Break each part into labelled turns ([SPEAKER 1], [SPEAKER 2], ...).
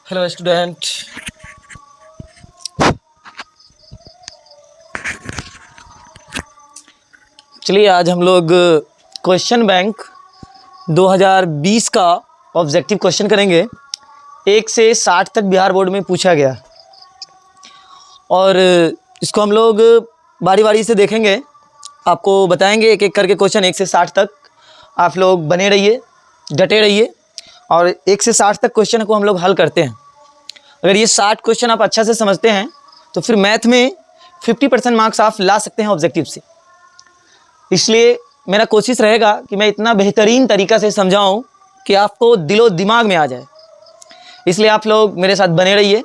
[SPEAKER 1] Hello student. चलिए आज हम लोग क्वेश्चन बैंक 2020 का ऑब्जेक्टिव क्वेश्चन करेंगे। 1 से 60 तक बिहार बोर्ड में पूछा गया और इसको हम लोग बारी बारी से देखेंगे, आपको बताएंगे एक एक करके क्वेश्चन 1 से 60 तक। आप लोग बने रहिए, डटे रहिए और 1 से 60 तक क्वेश्चन को हम लोग हल करते हैं। अगर ये 60 क्वेश्चन आप अच्छा से समझते हैं तो फिर मैथ में 50% मार्क्स आप ला सकते हैं ऑब्जेक्टिव से। इसलिए मेरा कोशिश रहेगा कि मैं इतना बेहतरीन तरीक़ा से समझाऊं कि आपको दिलो दिमाग में आ जाए। इसलिए आप लोग मेरे साथ बने रहिए।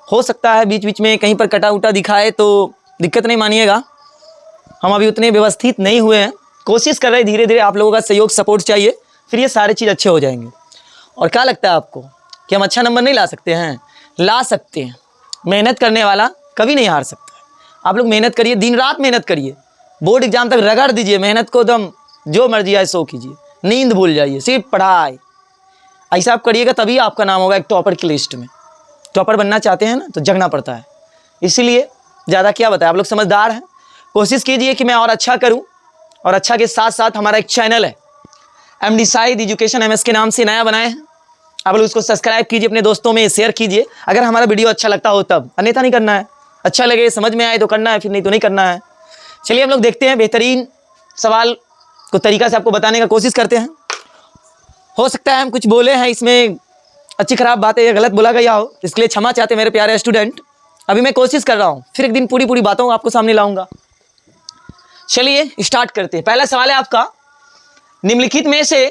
[SPEAKER 1] हो सकता है बीच बीच में कहीं पर कटा उटा दिखाए तो दिक्कत नहीं मानिएगा, हम अभी उतने व्यवस्थित नहीं हुए हैं, कोशिश कर रहे हैं। धीरे धीरे आप लोगों का सहयोग सपोर्ट चाहिए, फिर ये सारे चीज़ अच्छे हो जाएंगे। और क्या लगता है आपको कि हम अच्छा नंबर नहीं ला सकते हैं? ला सकते हैं। मेहनत करने वाला कभी नहीं हार सकता है। आप लोग मेहनत करिए, दिन रात मेहनत करिए, बोर्ड एग्जाम तक रगड़ दीजिए मेहनत को, दम जो मर्जी आए सो कीजिए, नींद भूल जाइए, सिर्फ पढ़ाई। ऐसा आप करिएगा तभी आपका नाम होगा एक टॉपर की लिस्ट में। टॉपर बनना चाहते हैं ना तो जगना पड़ता है। इसीलिए ज़्यादा क्या बताएं, आप लोग समझदार हैं, कोशिश कीजिए कि मैं और अच्छा करूं। और अच्छा के साथ साथ हमारा एक चैनल है MD शाहिद एजुकेशन MS के नाम से नया बनाए हैं, आप लोग उसको सब्सक्राइब कीजिए, अपने दोस्तों में शेयर कीजिए अगर हमारा वीडियो अच्छा लगता हो तब, अन्यथा नहीं करना है। अच्छा लगे, समझ में आए तो करना है, फिर नहीं तो नहीं करना है। चलिए हम लोग देखते हैं, बेहतरीन सवाल को तरीका से आपको बताने का कोशिश करते हैं। हो सकता है हम कुछ बोले हैं इसमें अच्छी खराब बातें या गलत बोला गया हो, इसके लिए क्षमा चाहते हैं मेरे प्यारे स्टूडेंट। अभी मैं कोशिश कर रहा हूँ, फिर एक दिन पूरी पूरी बातों आपको सामने लाऊंगा। चलिए स्टार्ट करते हैं। पहला सवाल है आपका, निम्नलिखित में से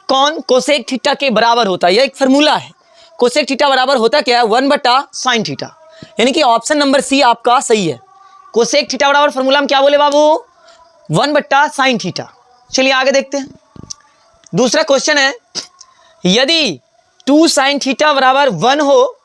[SPEAKER 1] कौन कोसेक थीटा के बराबर होता है? यह एक फार्मूला है। कोसेक थीटा बराबर होता क्या है? 1/sin थीटा, यानी कि ऑप्शन नंबर सी आपका सही है। कोसेक थीटा बराबर फार्मूला में क्या बोले बाबू? 1/sin theta. चलिए आगे देखते हैं। दूसरा क्वेश्चन है, यदि 2sin थीटा बराबर 1 हो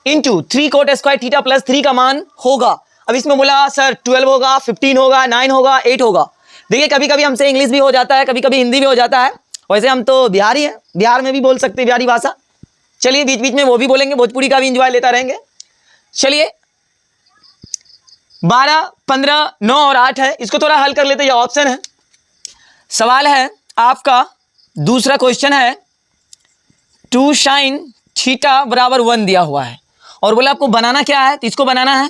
[SPEAKER 1] into 3 cot square theta plus 3 का मान होगा। अब इसमें बोला सर 12 होगा, 15 होगा, 9 होगा, 8 होगा। देखिए कभी कभी हमसे इंग्लिश भी हो जाता है, कभी कभी हिंदी भी हो जाता है। वैसे हम तो बिहारी हैं, बिहार में भी बोल सकते हैं बिहारी भाषा। चलिए बीच बीच में वो भी बोलेंगे, भोजपुरी का भी इंजॉय लेता रहेंगे। चलिए 12, 15, 9 और 8 है, इसको थोड़ा हल कर लेते हैं। ये ऑप्शन है। सवाल है आपका, दूसरा क्वेश्चन है 2sin थीटा बराबर 1 दिया हुआ है और बोला आपको बनाना क्या है? तो इसको बनाना है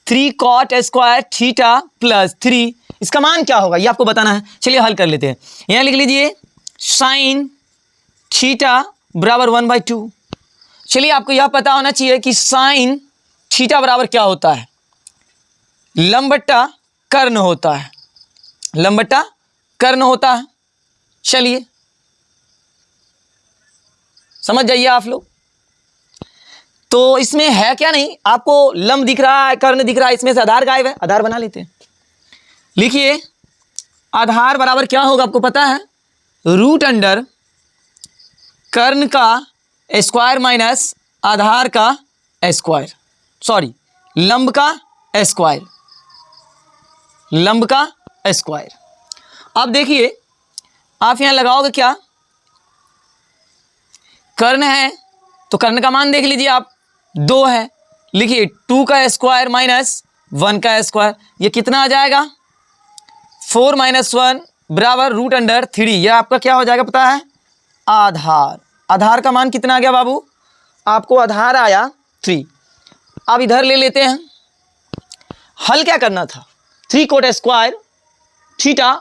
[SPEAKER 1] 3 cot स्क्वायर थीटा प्लस 3, इसका मान क्या होगा ये आपको बताना है। चलिए हल कर लेते हैं। यहाँ लिख लीजिए sin थीटा बराबर 1/2। चलिए आपको यह पता होना चाहिए कि sin थीटा बराबर क्या होता है? लंब बट्टा कर्ण होता है, लंब बट्टा कर्ण होता है। चलिए समझ जाइए आप लोग। तो इसमें है क्या? नहीं, आपको लंब दिख रहा है, कर्ण दिख रहा है, इसमें से आधार गायब है, आधार बना लेते हैं। लिखिए आधार बराबर क्या होगा आपको पता है? √अंडर कर्ण का स्क्वायर माइनस आधार का स्क्वायर, सॉरी लंब का स्क्वायर, लंब का स्क्वायर। अब देखिए आप यहां लगाओगे क्या? कर्ण है तो कर्ण का मान देख लीजिए आप, 2 है। लिखिए 2 का स्क्वायर माइनस 1 का स्क्वायर, ये कितना आ जाएगा? 4 - 1 बराबर √3। यह आपका क्या हो जाएगा पता है? आधार। आधार का मान कितना आ गया बाबू? आपको आधार आया 3। अब इधर ले लेते हैं। हल क्या करना था? 3 cot स्क्वायर थीटा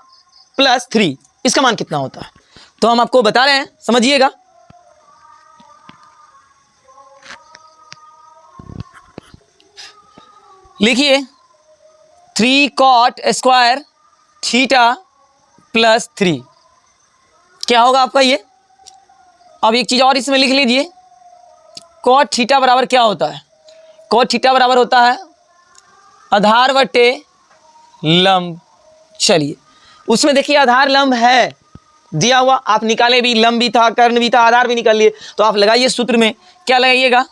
[SPEAKER 1] प्लस 3, इसका मान कितना होता है? तो हम आपको बता रहे हैं, समझिएगा। लिखिए 3 cot स्क्वायर थीटा प्लस 3 क्या होगा आपका ये? अब एक चीज़ और इसमें लिख लीजिए, cot थीटा बराबर क्या होता है? cot थीटा बराबर होता है आधार बटे लंब। चलिए उसमें देखिए आधार लंब है दिया हुआ, आप निकाले भी, लंब भी था, कर्ण भी था, आधार भी निकाल लिए। तो आप लगाइए सूत्र में, क्या लगाइएगा?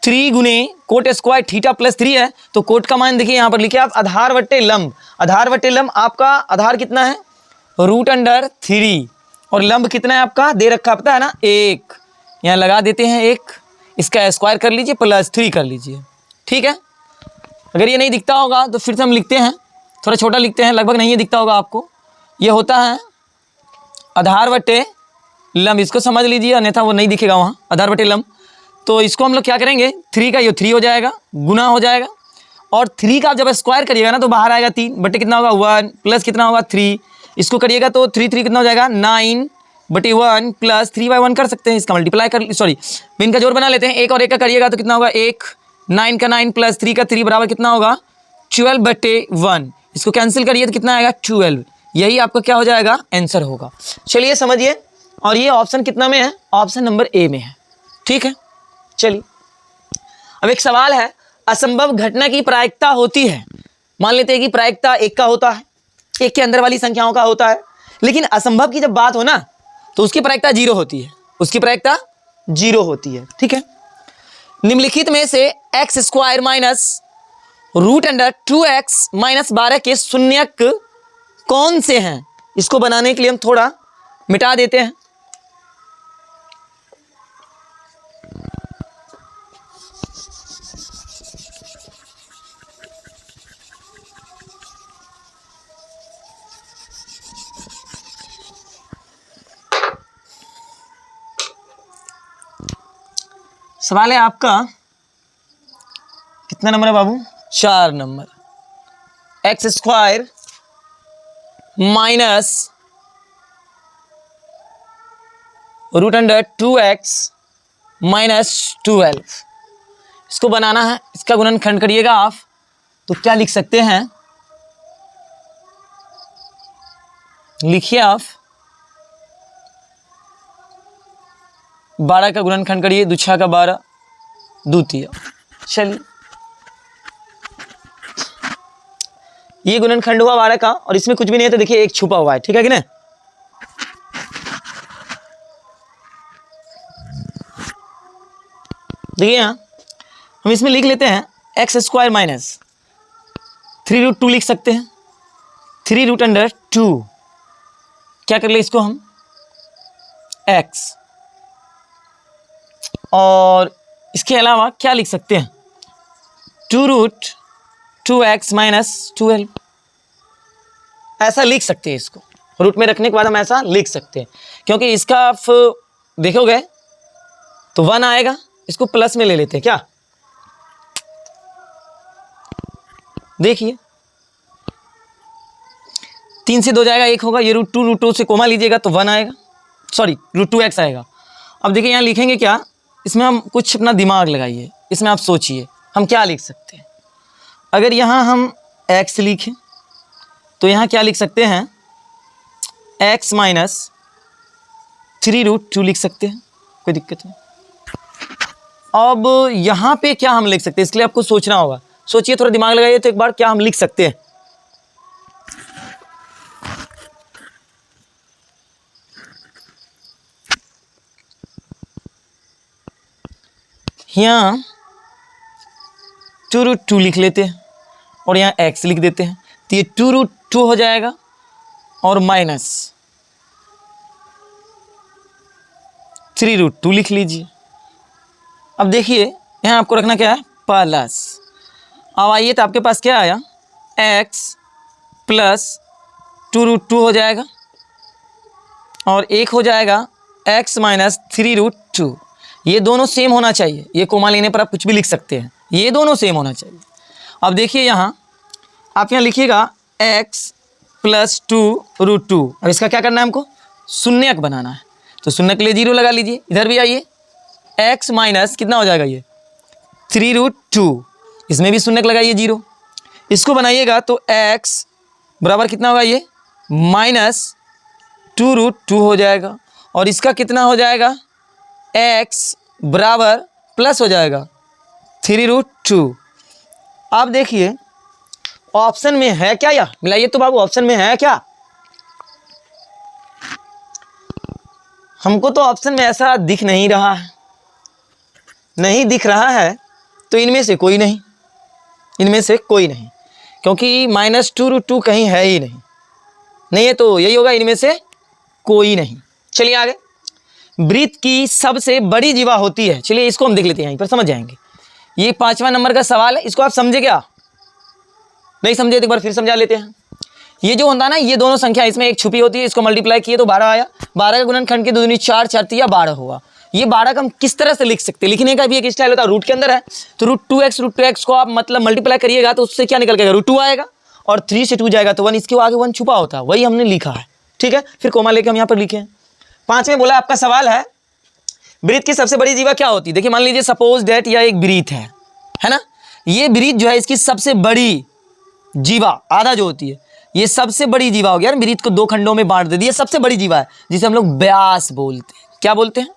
[SPEAKER 1] 3 गुने कोट स्क्वायर थीटा प्लस 3 है, तो कोट का मान देखिए यहाँ पर लिखे आप आधार बट्टे लंब। आधार बट्टे लंब, आपका आधार कितना है? √3 और लंब कितना है आपका? दे रखा पता है ना, 1। यहाँ लगा देते हैं 1। इसका स्क्वायर कर लीजिए प्लस 3 कर लीजिए, ठीक है। अगर ये नहीं दिखता होगा तो फिर से हम लिखते हैं, थोड़ा छोटा लिखते हैं, लगभग नहीं ये दिखता होगा आपको। ये होता है आधार बटे लंब, इसको समझ लीजिए अन्यथा वो नहीं दिखेगा वहाँ, आधार बटे लंब। तो इसको हम लोग क्या करेंगे, 3 का ये 3 हो जाएगा, गुना हो जाएगा, और 3 का आप जब स्क्वायर करिएगा ना तो बाहर आएगा 3 बटे कितना होगा 1 प्लस कितना होगा 3, इसको करिएगा तो 3 3 कितना हो जाएगा 9 बटे 1 प्लस 3/1 कर सकते हैं, इसका मल्टीप्लाई कर, सॉरी इनका जोड़ बना लेते हैं। 1 और 1 का करिएगा तो कितना होगा 1, 9 का 9 प्लस 3 का 3 बराबर कितना होगा 12 बटे 1, इसको कैंसिल करिए तो कितना आएगा 12, यही आपका क्या हो जाएगा आंसर होगा। चलिए समझिए, और ये ऑप्शन कितना में है, ऑप्शन नंबर ए में है, ठीक है। चलिए अब एक सवाल है, असंभव घटना की प्रायिकता होती है, मान लेते हैं कि प्रायिकता 1 का होता है, 1 के अंदर वाली संख्याओं का होता है, लेकिन असंभव की जब बात हो ना तो उसकी प्रायिकता 0 होती है, उसकी प्रायिकता 0 होती है, ठीक है। निम्नलिखित में से x square minus √2x minus 12 के शून्यक कौन से हैं, इसको बनाने के लिए हम थोड़ा मिटा देते हैं। सवाल है आपका, कितना नंबर है बाबू, 4 number. X square minus √2x minus 12, इसको बनाना है, इसका गुणनखंड करिएगा आप तो क्या लिख सकते हैं, लिखिए आप 12 का गुणनखंड करिए, 2 6 का 12, 2 3। चलिए ये गुणनखंड हुआ 12 का, और इसमें कुछ भी नहीं है तो देखिए 1 छुपा हुआ है, ठीक है कि नहीं। देखिए यहाँ हम इसमें लिख लेते हैं एक्स स्क्वायर माइनस 3√2 लिख सकते हैं, 3√2 क्या कर ले इसको हम x, और इसके अलावा क्या लिख सकते हैं 2√2x माइनस 12, ऐसा लिख सकते हैं, इसको रूट में रखने के बाद हम ऐसा लिख सकते हैं, क्योंकि इसका आप देखोगे तो 1 आएगा, इसको प्लस में ले लेते हैं क्या, देखिए 3 से 2 जाएगा 1 होगा, ये √2 से कोमा लीजिएगा तो 1 आएगा, सॉरी √2x आएगा। अब देखिए यहाँ लिखेंगे क्या, इसमें हम कुछ अपना दिमाग लगाइए, इसमें आप सोचिए हम क्या लिख सकते हैं। अगर यहाँ हम x लिखें तो यहाँ क्या लिख सकते हैं x माइनस 3√2 लिख सकते हैं, कोई दिक्कत नहीं। अब यहाँ पे क्या हम लिख सकते हैं, इसके लिए आपको सोचना होगा, सोचिए थोड़ा दिमाग लगाइए तो एक बार क्या हम लिख सकते हैं। यहाँ 2√2 लिख लेते हैं और यहाँ x लिख देते हैं, तो ये 2√2 हो जाएगा और माइनस 3√2 लिख लीजिए। अब देखिए यहाँ आपको रखना क्या है प्लस, अब आइए तो आपके पास क्या आया x प्लस 2√2 हो जाएगा और एक हो जाएगा x माइनस 3√2, ये दोनों सेम होना चाहिए, ये कोमा लेने पर आप कुछ भी लिख सकते हैं, ये दोनों सेम होना चाहिए। अब देखिए यहाँ आप यहाँ लिखिएगा x प्लस 2√2, अब इसका क्या करना है हमको शून्यक बनाना है, तो शून्य के लिए 0 लगा लीजिए, इधर भी आइए x माइनस कितना हो जाएगा ये 3√2, इसमें भी शून्यक लगाइए 0, इसको बनाइएगा तो x बराबर कितना होगा ये माइनस 2√2 हो जाएगा, और इसका कितना हो जाएगा x बराबर प्लस हो जाएगा 3√2। आप देखिए ऑप्शन में है क्या, या मिलाइए तो बाबू ऑप्शन में है क्या, हमको तो ऑप्शन में ऐसा दिख नहीं रहा है, नहीं दिख रहा है तो इनमें से कोई नहीं, इनमें से कोई नहीं, क्योंकि माइनस 2√2 कहीं है ही नहीं, नहीं है तो यही होगा, इनमें से कोई नहीं। चलिए आगे, वृत्त की सबसे बड़ी जीवा होती है? चलिए इसको हम देख लेते हैं, यहीं पर समझ जाएंगे। ये 5वां नंबर का सवाल है, इसको आप समझे क्या? नहीं समझे तो एक बार फिर समझा लेते हैं। ये जो होता है ना, ये दोनों संख्या इसमें एक छुपी होती है, इसको मल्टीप्लाई किए तो 12 आया। 12 का गुणनखंड की 2 दूनी 4, 4 तिया 12 हुआ। ये 12 का हम किस तरह से लिख सकते हैं? लिखने का भी एक स्टाइल होता है, रूट के अंदर है तो √2x को आप मतलब मल्टीप्लाई करिएगा तो उससे क्या निकल के √2 आएगा और 3 से 2 जाएगा तो 1, इसके आगे 1 छुपा होता है, वही हमने लिखा है। ठीक है, फिर कोमा लेके हम यहाँ पर लिखे हैं। 5वें बोला आपका सवाल है, वृत्त की सबसे बड़ी जीवा क्या होती है? देखिए मान लीजिए सपोज डेट यह एक वृत्त है ना, ये वृत्त जो है इसकी सबसे बड़ी जीवा आधा जो होती है, ये सबसे बड़ी जीवा हो गया। वृत्त को 2 खंडों में बांट दे दिया, सबसे बड़ी जीवा है जिसे हम लोग व्यास बोलते हैं। क्या बोलते हैं?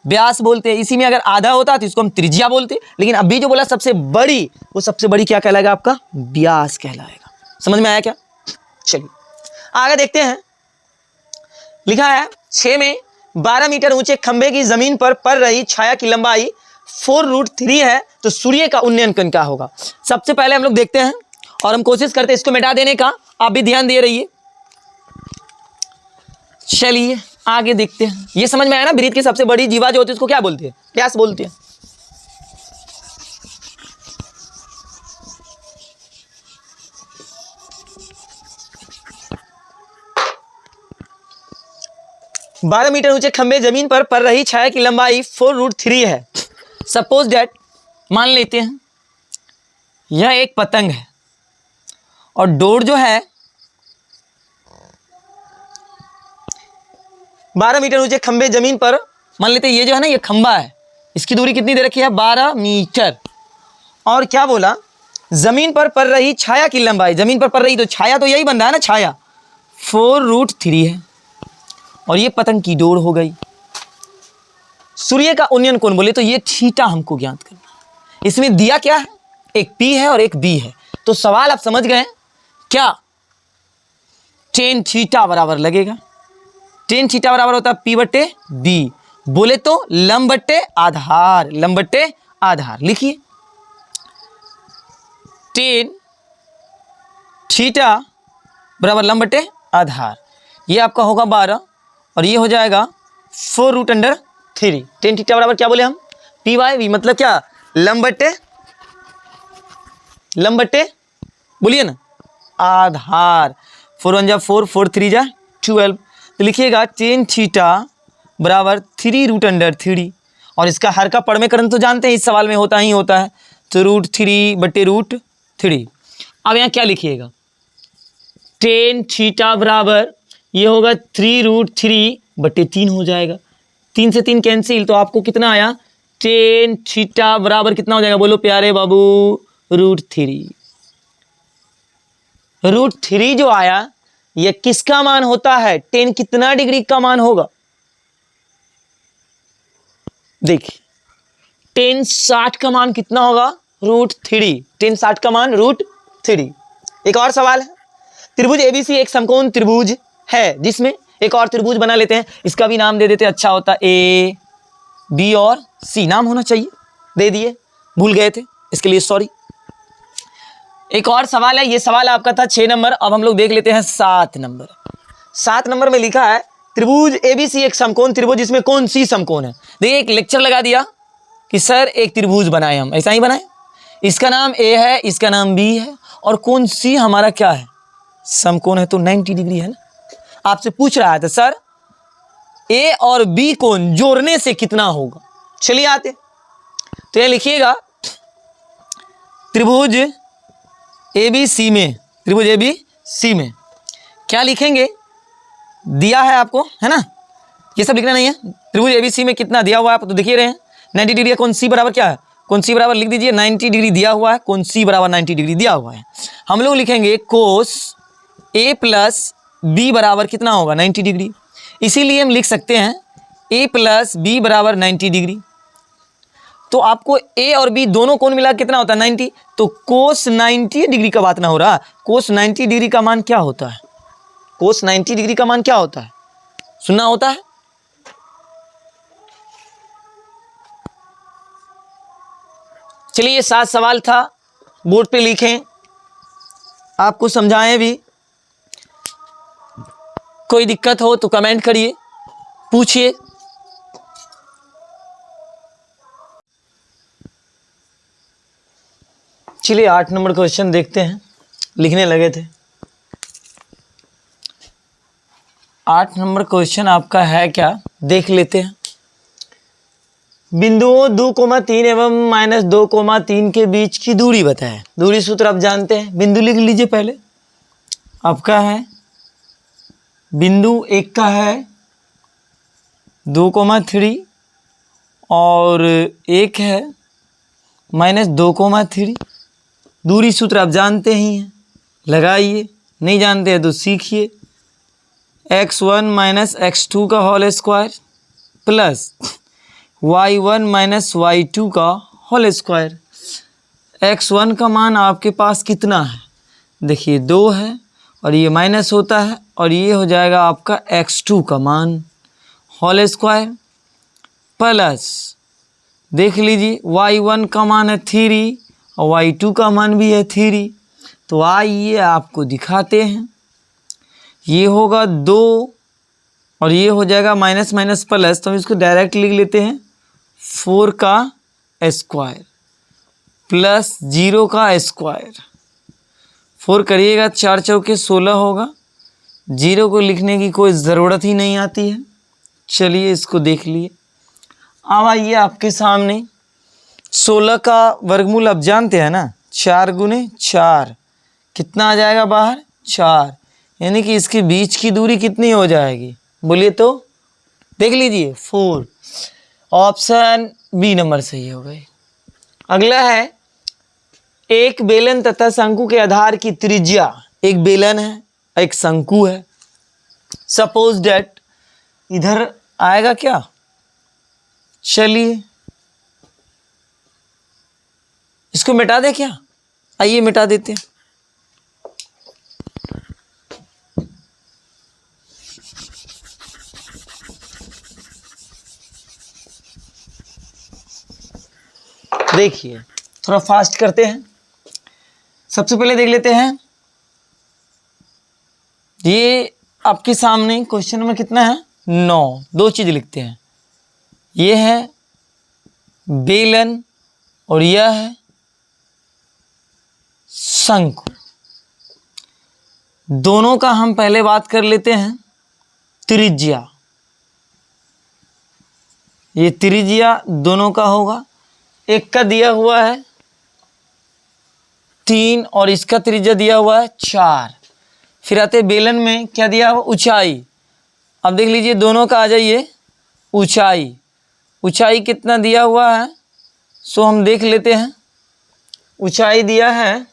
[SPEAKER 1] व्यास बोलते हैं। इसी में अगर आधा होता तो इसको हम त्रिज्या बोलते, लेकिन अभी जो बोला सबसे बड़ी, वो सबसे बड़ी क्या कहलाएगा? आपका व्यास कहलाएगा। समझ में आया क्या? चलिए आगे देखते हैं। लिखा है 6 में 12 मीटर ऊंचे खंभे की जमीन पर पड़ रही छाया की लंबाई 4√3 है, तो सूर्य का उन्नयन कोण क्या होगा? सबसे पहले हम लोग देखते हैं और हम कोशिश करते हैं इसको मिटा देने का, आप भी ध्यान दे रहिए। चलिए आगे देखते हैं। ये समझ में आया ना, वृत्त की सबसे बड़ी जीवा जो होती है उसको क्या बोलते हैं? व्यास बोलते हैं। बारह मीटर ऊंचे खंभे जमीन पर पड़ रही छाया की लंबाई 4√3 है। सपोज डेट, मान लेते हैं यह एक पतंग है और डोर जो है 12 मीटर ऊंचे खंभे जमीन पर, मान लेते हैं ये जो है ना ये खंभा है, इसकी दूरी कितनी दे रखी है? 12 मीटर। और क्या बोला? जमीन पर पड़ रही छाया की लंबाई, जमीन पर पड़ रही तो छाया तो यही बन रहा है ना, छाया 4√3 है और ये पतंग की डोर हो गई। सूर्य का उन्नयन कोण बोले तो ये थीटा हमको ज्ञात करना है। इसमें दिया क्या है? एक P है और एक B है, तो सवाल आप समझ गए क्या? tan थीटा बराबर लगेगा, tan थीटा बराबर होता है P/B, बोले तो लंब बट्टे आधार, लंब बट्टे आधार। लिखिए tan थीटा बराबर लंब बट्टे आधार, ये आपका होगा 12 और ये हो जाएगा 4√3। tan थीटा बराबर क्या बोले हम? P/B, मतलब क्या? लंब बट्टे बोलिए ना आधार। 4 1 जा 4, 4 3 जा 12, तो लिखिएगा tan थीटा बराबर 3√3 और इसका हर का पढ़मेकरण तो जानते हैं, इस सवाल में होता ही होता है, तो √3/√3। अब यहाँ क्या लिखिएगा? tan थीटा बराबर ये होगा 3√3/3 हो जाएगा, 3 से 3 कैंसिल, तो आपको कितना आया? tan थीटा बराबर कितना हो जाएगा? बोलो प्यारे बाबू, √3। √3 जो आया ये किसका मान होता है? tan कितना डिग्री का मान होगा? देखिए tan 60 का मान कितना होगा? √3। tan 60 का मान √3। एक और सवाल है, त्रिभुज ABC एक समकोण त्रिभुज है जिसमें एक और त्रिभुज बना लेते हैं, इसका भी नाम दे देते, अच्छा होता। A, B और C नाम होना चाहिए, दे दिए, भूल गए थे, इसके लिए सॉरी। एक और सवाल है, ये सवाल आपका था 6 नंबर। अब हम लोग देख लेते हैं 7 नंबर। 7 नंबर में लिखा है त्रिभुज ABC एक समकोण त्रिभुज जिसमें कौन सी समकोण है? देखिए एक लेक्चर लगा दिया कि सर एक त्रिभुज बनाए, हम ऐसा ही बनाए, इसका नाम A है, इसका नाम B है और कौन सी हमारा क्या है? समकोण है, तो 90 डिग्री है ना। आपसे पूछ रहा है तो सर A और B कोण जोड़ने से कितना होगा? चलिए आते, तो ये लिखिएगा त्रिभुज ABC में, त्रिभुज ABC में क्या लिखेंगे? दिया है आपको, है ना, ये सब लिखना नहीं है। त्रिभुज ABC में कितना दिया हुआ है आप तो देखिए रहे हैं, 90 डिग्री। कौन सी बराबर क्या है? कौन सी बराबर लिख दीजिए, 90 डिग्री दिया हुआ है, कौन सी बराबर 90 डिग्री दिया हुआ है। हम लोग लिखेंगे कोस A प्लस B बराबर कितना होगा? 90 डिग्री। इसीलिए हम लिख सकते हैं A प्लस B बराबर 90 डिग्री। तो आपको A और B दोनों कोण मिला कितना होता है? 90। तो कोस 90 डिग्री का बात ना हो रहा, कोस 90 डिग्री का मान क्या होता है? कोस 90 डिग्री का मान क्या होता है? सुनना होता है। चलिए 7 सवाल था, बोर्ड पे लिखें, आपको समझाएं भी, कोई दिक्कत हो तो कमेंट करिए, पूछिए। चलिए 8 नंबर क्वेश्चन देखते हैं, लिखने लगे थे। 8 नंबर क्वेश्चन आपका है क्या, देख लेते हैं। बिंदुओं 2,3 एवं -2,3 के बीच की दूरी बताएं। दूरी सूत्र आप जानते हैं, बिंदु लिख लीजिए पहले। आपका है बिंदु एक का है 2,3 और एक है -2,3। दूरी सूत्र आप जानते ही हैं, लगाइए, नहीं जानते हैं तो सीखिए। x1 - x2 का whole square plus y1 - y2 का होल स्क्वायर। x1 का मान आपके पास कितना है, देखिए 2 है और ये माइनस होता है और ये हो जाएगा आपका x2 का मान होल स्क्वायर प्लस देख लीजिए y1 का मान है 3 और y2 का मान भी है 3। तो आइए आपको दिखाते हैं। ये होगा 2 और ये हो जाएगा माइनस माइनस प्लस, तो हम इसको डायरेक्ट लिख लेते हैं 4 का स्क्वायर प्लस 0 का स्क्वायर। 4 करिएगा 4 चौके 16 होगा, 0 को लिखने की कोई ज़रूरत ही नहीं आती है। चलिए इसको देख लिए। अब आइए आपके सामने 16 का वर्गमूल आप जानते हैं ना, 4 गुने 4 कितना आ जाएगा बाहर 4, यानी कि इसके बीच की दूरी कितनी हो जाएगी, बोलिए तो, देख लीजिए 4। ऑप्शन बी नंबर सही हो गई। अगला है एक बेलन तथा शंकु के आधार की त्रिज्या, एक बेलन है एक शंकु है। सपोज डेट इधर आएगा क्या, चलिए इसको मिटा दे क्या, आइए मिटा देते हैं। देखिए थोड़ा फास्ट करते हैं। सबसे पहले देख लेते हैं, ये आपके सामने क्वेश्चन नंबर कितना है 9। दो चीज़ लिखते हैं, ये है बेलन और यह है शंकु। दोनों का हम पहले बात कर लेते हैं त्रिज्या। ये त्रिज्या दोनों का होगा, एक का दिया हुआ है 3 और इसका त्रिज्या दिया हुआ है 4। फिर आते बेलन में क्या दिया हुआ ऊंचाई। अब देख लीजिए दोनों का आ जाइए ऊंचाई। ऊंचाई कितना दिया हुआ है, सो हम देख लेते हैं। ऊंचाई दिया है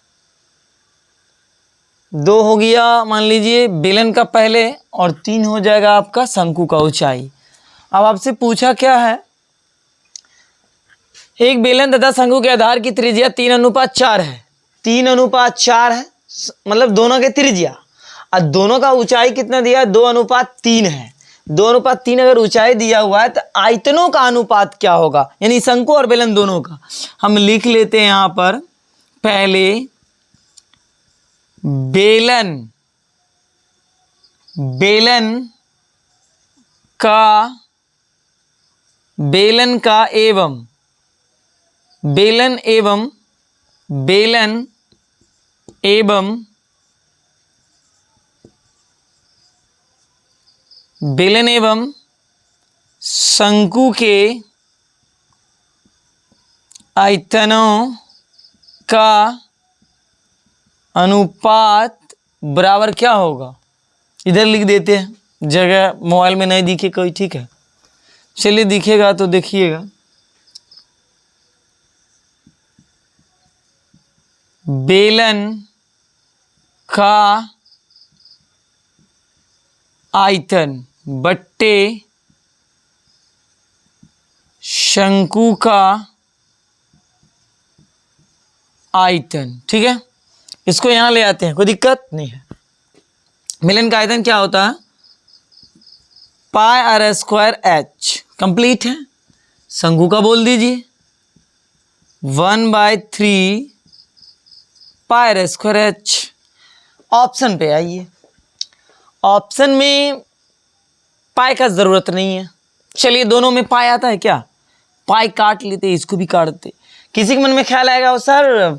[SPEAKER 1] 2 हो गया मान लीजिए बेलन का पहले, और 3 हो जाएगा आपका शंकु का ऊंचाई। अब आपसे पूछा क्या है, एक बेलन तथा शंकु के आधार की त्रिज्या 3:4 है। 3:4 है मतलब दोनों के त्रिज्या, और दोनों का ऊंचाई कितना दिया है 2:3 है। 2:3 अगर ऊंचाई दिया हुआ है तो आयतनों का अनुपात क्या होगा, यानी शंकु और बेलन दोनों का। हम लिख लेते हैं यहाँ पर पहले बेलन का एवं बेलन एवं शंकु के आयतनों का अनुपात बराबर क्या होगा, इधर लिख देते हैं, जगह मोबाइल में नहीं दिखे कोई, ठीक है। चलिए दिखेगा तो देखिएगा। बेलन का आयतन बट्टे शंकु का आयतन, ठीक है। इसको यहाँ ले आते हैं, कोई दिक्कत नहीं है। बेलन का आयतन क्या होता है πr²h, कंप्लीट है। शंकु का बोल दीजिए 1/3 πr²h। ऑप्शन पे आइए, ऑप्शन में पाई का ज़रूरत नहीं है। चलिए दोनों में पाई आता है क्या, पाई काट लेते, इसको भी काट देते। किसी के मन में ख्याल आएगा सर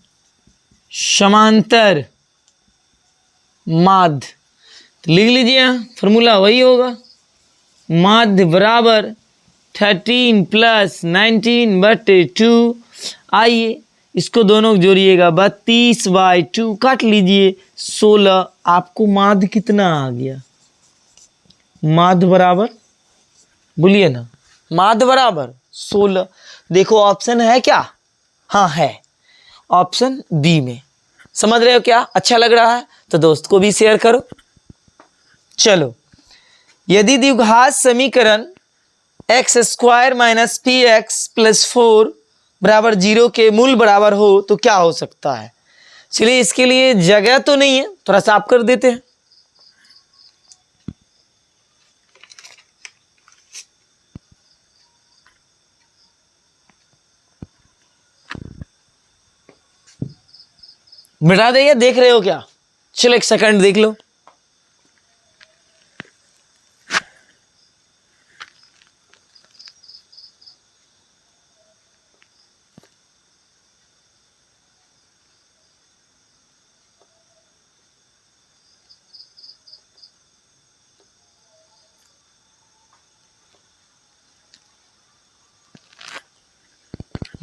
[SPEAKER 1] समांतर माध्य, तो लिख लीजिए यहाँ फॉर्मूला वही होगा, माध्य बराबर 13 + 19/2। आइए इसको दोनों को जोड़िएगा, 32/2 काट लीजिए 16। आपको माध्य कितना आ गया? माध्य बराबर, बोलिए ना, माध्य बराबर 16। देखो ऑप्शन है क्या? हाँ है, ऑप्शन बी में। समझ रहे हो क्या? अच्छा लग रहा है तो दोस्त को भी शेयर करो। चलो, यदि द्विघात समीकरण x² - px + 4 बराबर 0 के मूल बराबर हो तो क्या हो सकता है? चलिए, इसके लिए जगह तो नहीं है, थोड़ा साफ कर देते हैं। मिटा देगा, देख रहे हो क्या? चलो एक सेकंड देख लो।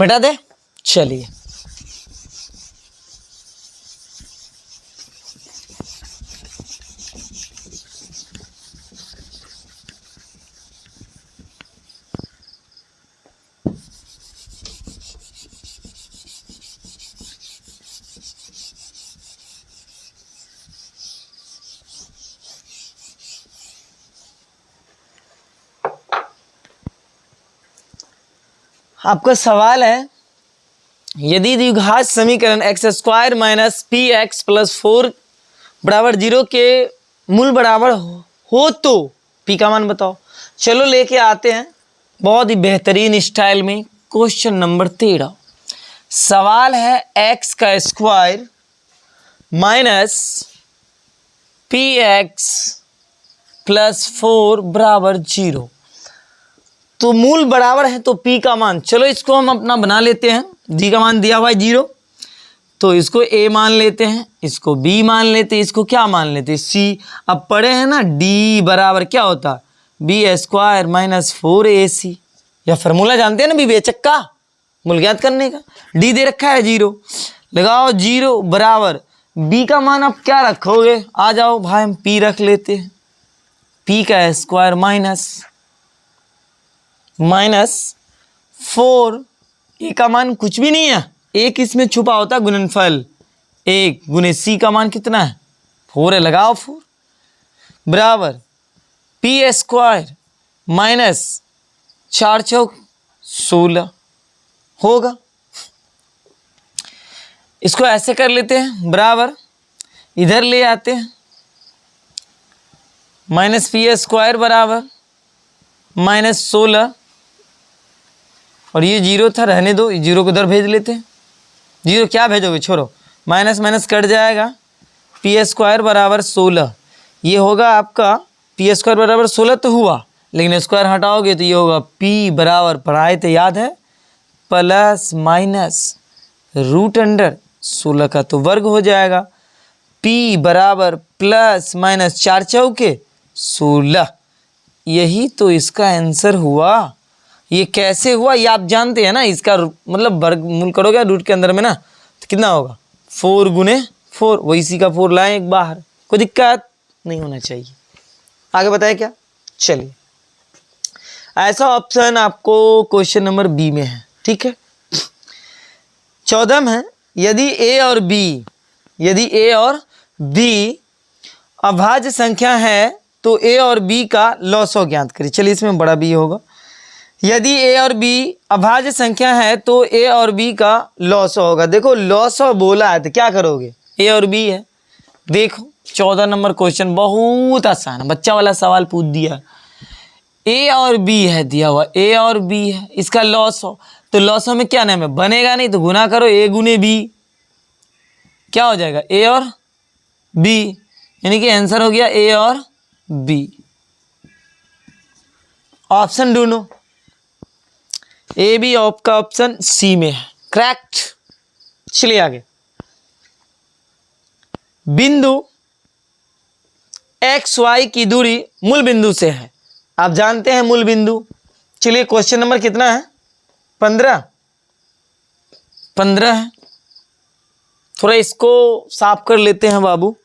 [SPEAKER 1] मिटा दे, चलिए। आपका सवाल है, यदि द्विघात समीकरण x² - px + 4 बराबर 0 के मूल बराबर हो तो p का मान बताओ। चलो लेके आते हैं बहुत ही बेहतरीन स्टाइल में क्वेश्चन नंबर 13। सवाल है x² - px + 4 बराबर 0। तो मूल बराबर है तो p का मान, चलो इसको हम अपना बना लेते हैं। g का मान दिया हुआ है 0, तो इसको a मान लेते हैं, इसको b मान लेते हैं, इसको क्या मान लेते हैं? c। अब पढ़े हैं ना d बराबर क्या होता है? b² - 4ac। यह फार्मूला जानते हैं ना विवेचक का, मूल ज्ञात करने का। d दे रखा है 0, लगाओ 0 बराबर b का मान आप क्या रखोगे? आ जाओ भाई, हम p रख लेते हैं। p का स्क्वायर माइनस 4, ए का मान कुछ भी नहीं है, एक इसमें छुपा होता है गुणनफल। 1 गुने सी का मान कितना है? 4 है, लगाओ 4 बराबर p² - 4 चौक 16 होगा। इसको ऐसे कर लेते हैं, बराबर इधर ले आते हैं, -p² बराबर -16, और ये 0 था, रहने दो, 0 को उधर भेज लेते हैं। 0 क्या भेजोगे, छोड़ो, माइनस माइनस कट जाएगा। p² बराबर 16, ये होगा आपका p² बराबर 16 तो हुआ, लेकिन स्क्वायर हटाओगे तो ये होगा p बराबर, पढ़ाए तो याद है, +√16 का तो वर्ग हो जाएगा। p बराबर +- 4 चौके 16, यही तो इसका आंसर हुआ। ये कैसे हुआ ये आप जानते हैं ना, इसका मतलब वर्गमूल करोगे रूट के अंदर में ना, तो कितना होगा? 4 गुने 4, वही सी का 4 लाएं एक बाहर, कोई दिक्कत नहीं होना चाहिए। आगे बताए क्या? चलिए, ऐसा ऑप्शन आपको क्वेश्चन नंबर बी में है, ठीक है। 14 है, यदि a और b अभाज्य संख्या है तो a और b का लॉसव ज्ञात करिए। चलिए, इसमें बड़ा b होगा। यदि a और b अभाज्य संख्या है तो a और b का लॉसव होगा। देखो लॉसव बोला है तो क्या करोगे? a और b है। देखो 14 नंबर क्वेश्चन बहुत आसान, बच्चा वाला सवाल पूछ दिया। a और b है दिया हुआ, a और b है, इसका लॉसव, तो लॉसव में क्या नाम है? बनेगा नहीं तो गुना करो, a गुने b, क्या हो जाएगा? a और b, यानी कि आंसर हो गया a और b। ऑप्शन ढूंढो, ए बी आपका ऑप्शन सी में है, करेक्ट। चलिए आगे, बिंदु एक्स वाई की दूरी मूल बिंदु से है। आप जानते हैं मूल बिंदु। चलिए क्वेश्चन नंबर कितना है? 15 है। थोड़ा इसको साफ कर लेते हैं बाबू।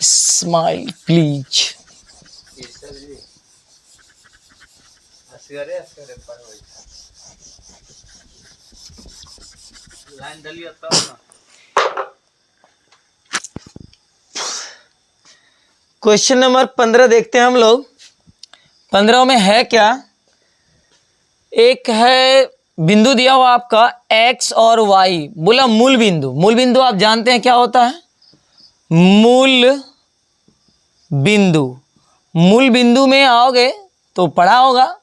[SPEAKER 1] Smile please. क्वेश्चन नंबर 15 देखते हैं हम लोग। 15 में है क्या? एक है बिंदु दिया हुआ आपका x और y, बोला मूल बिंदु। मूल बिंदु आप जानते हैं क्या होता है? मूल बिंदु। मूल बिंदु में आओगे तो पढ़ा होगा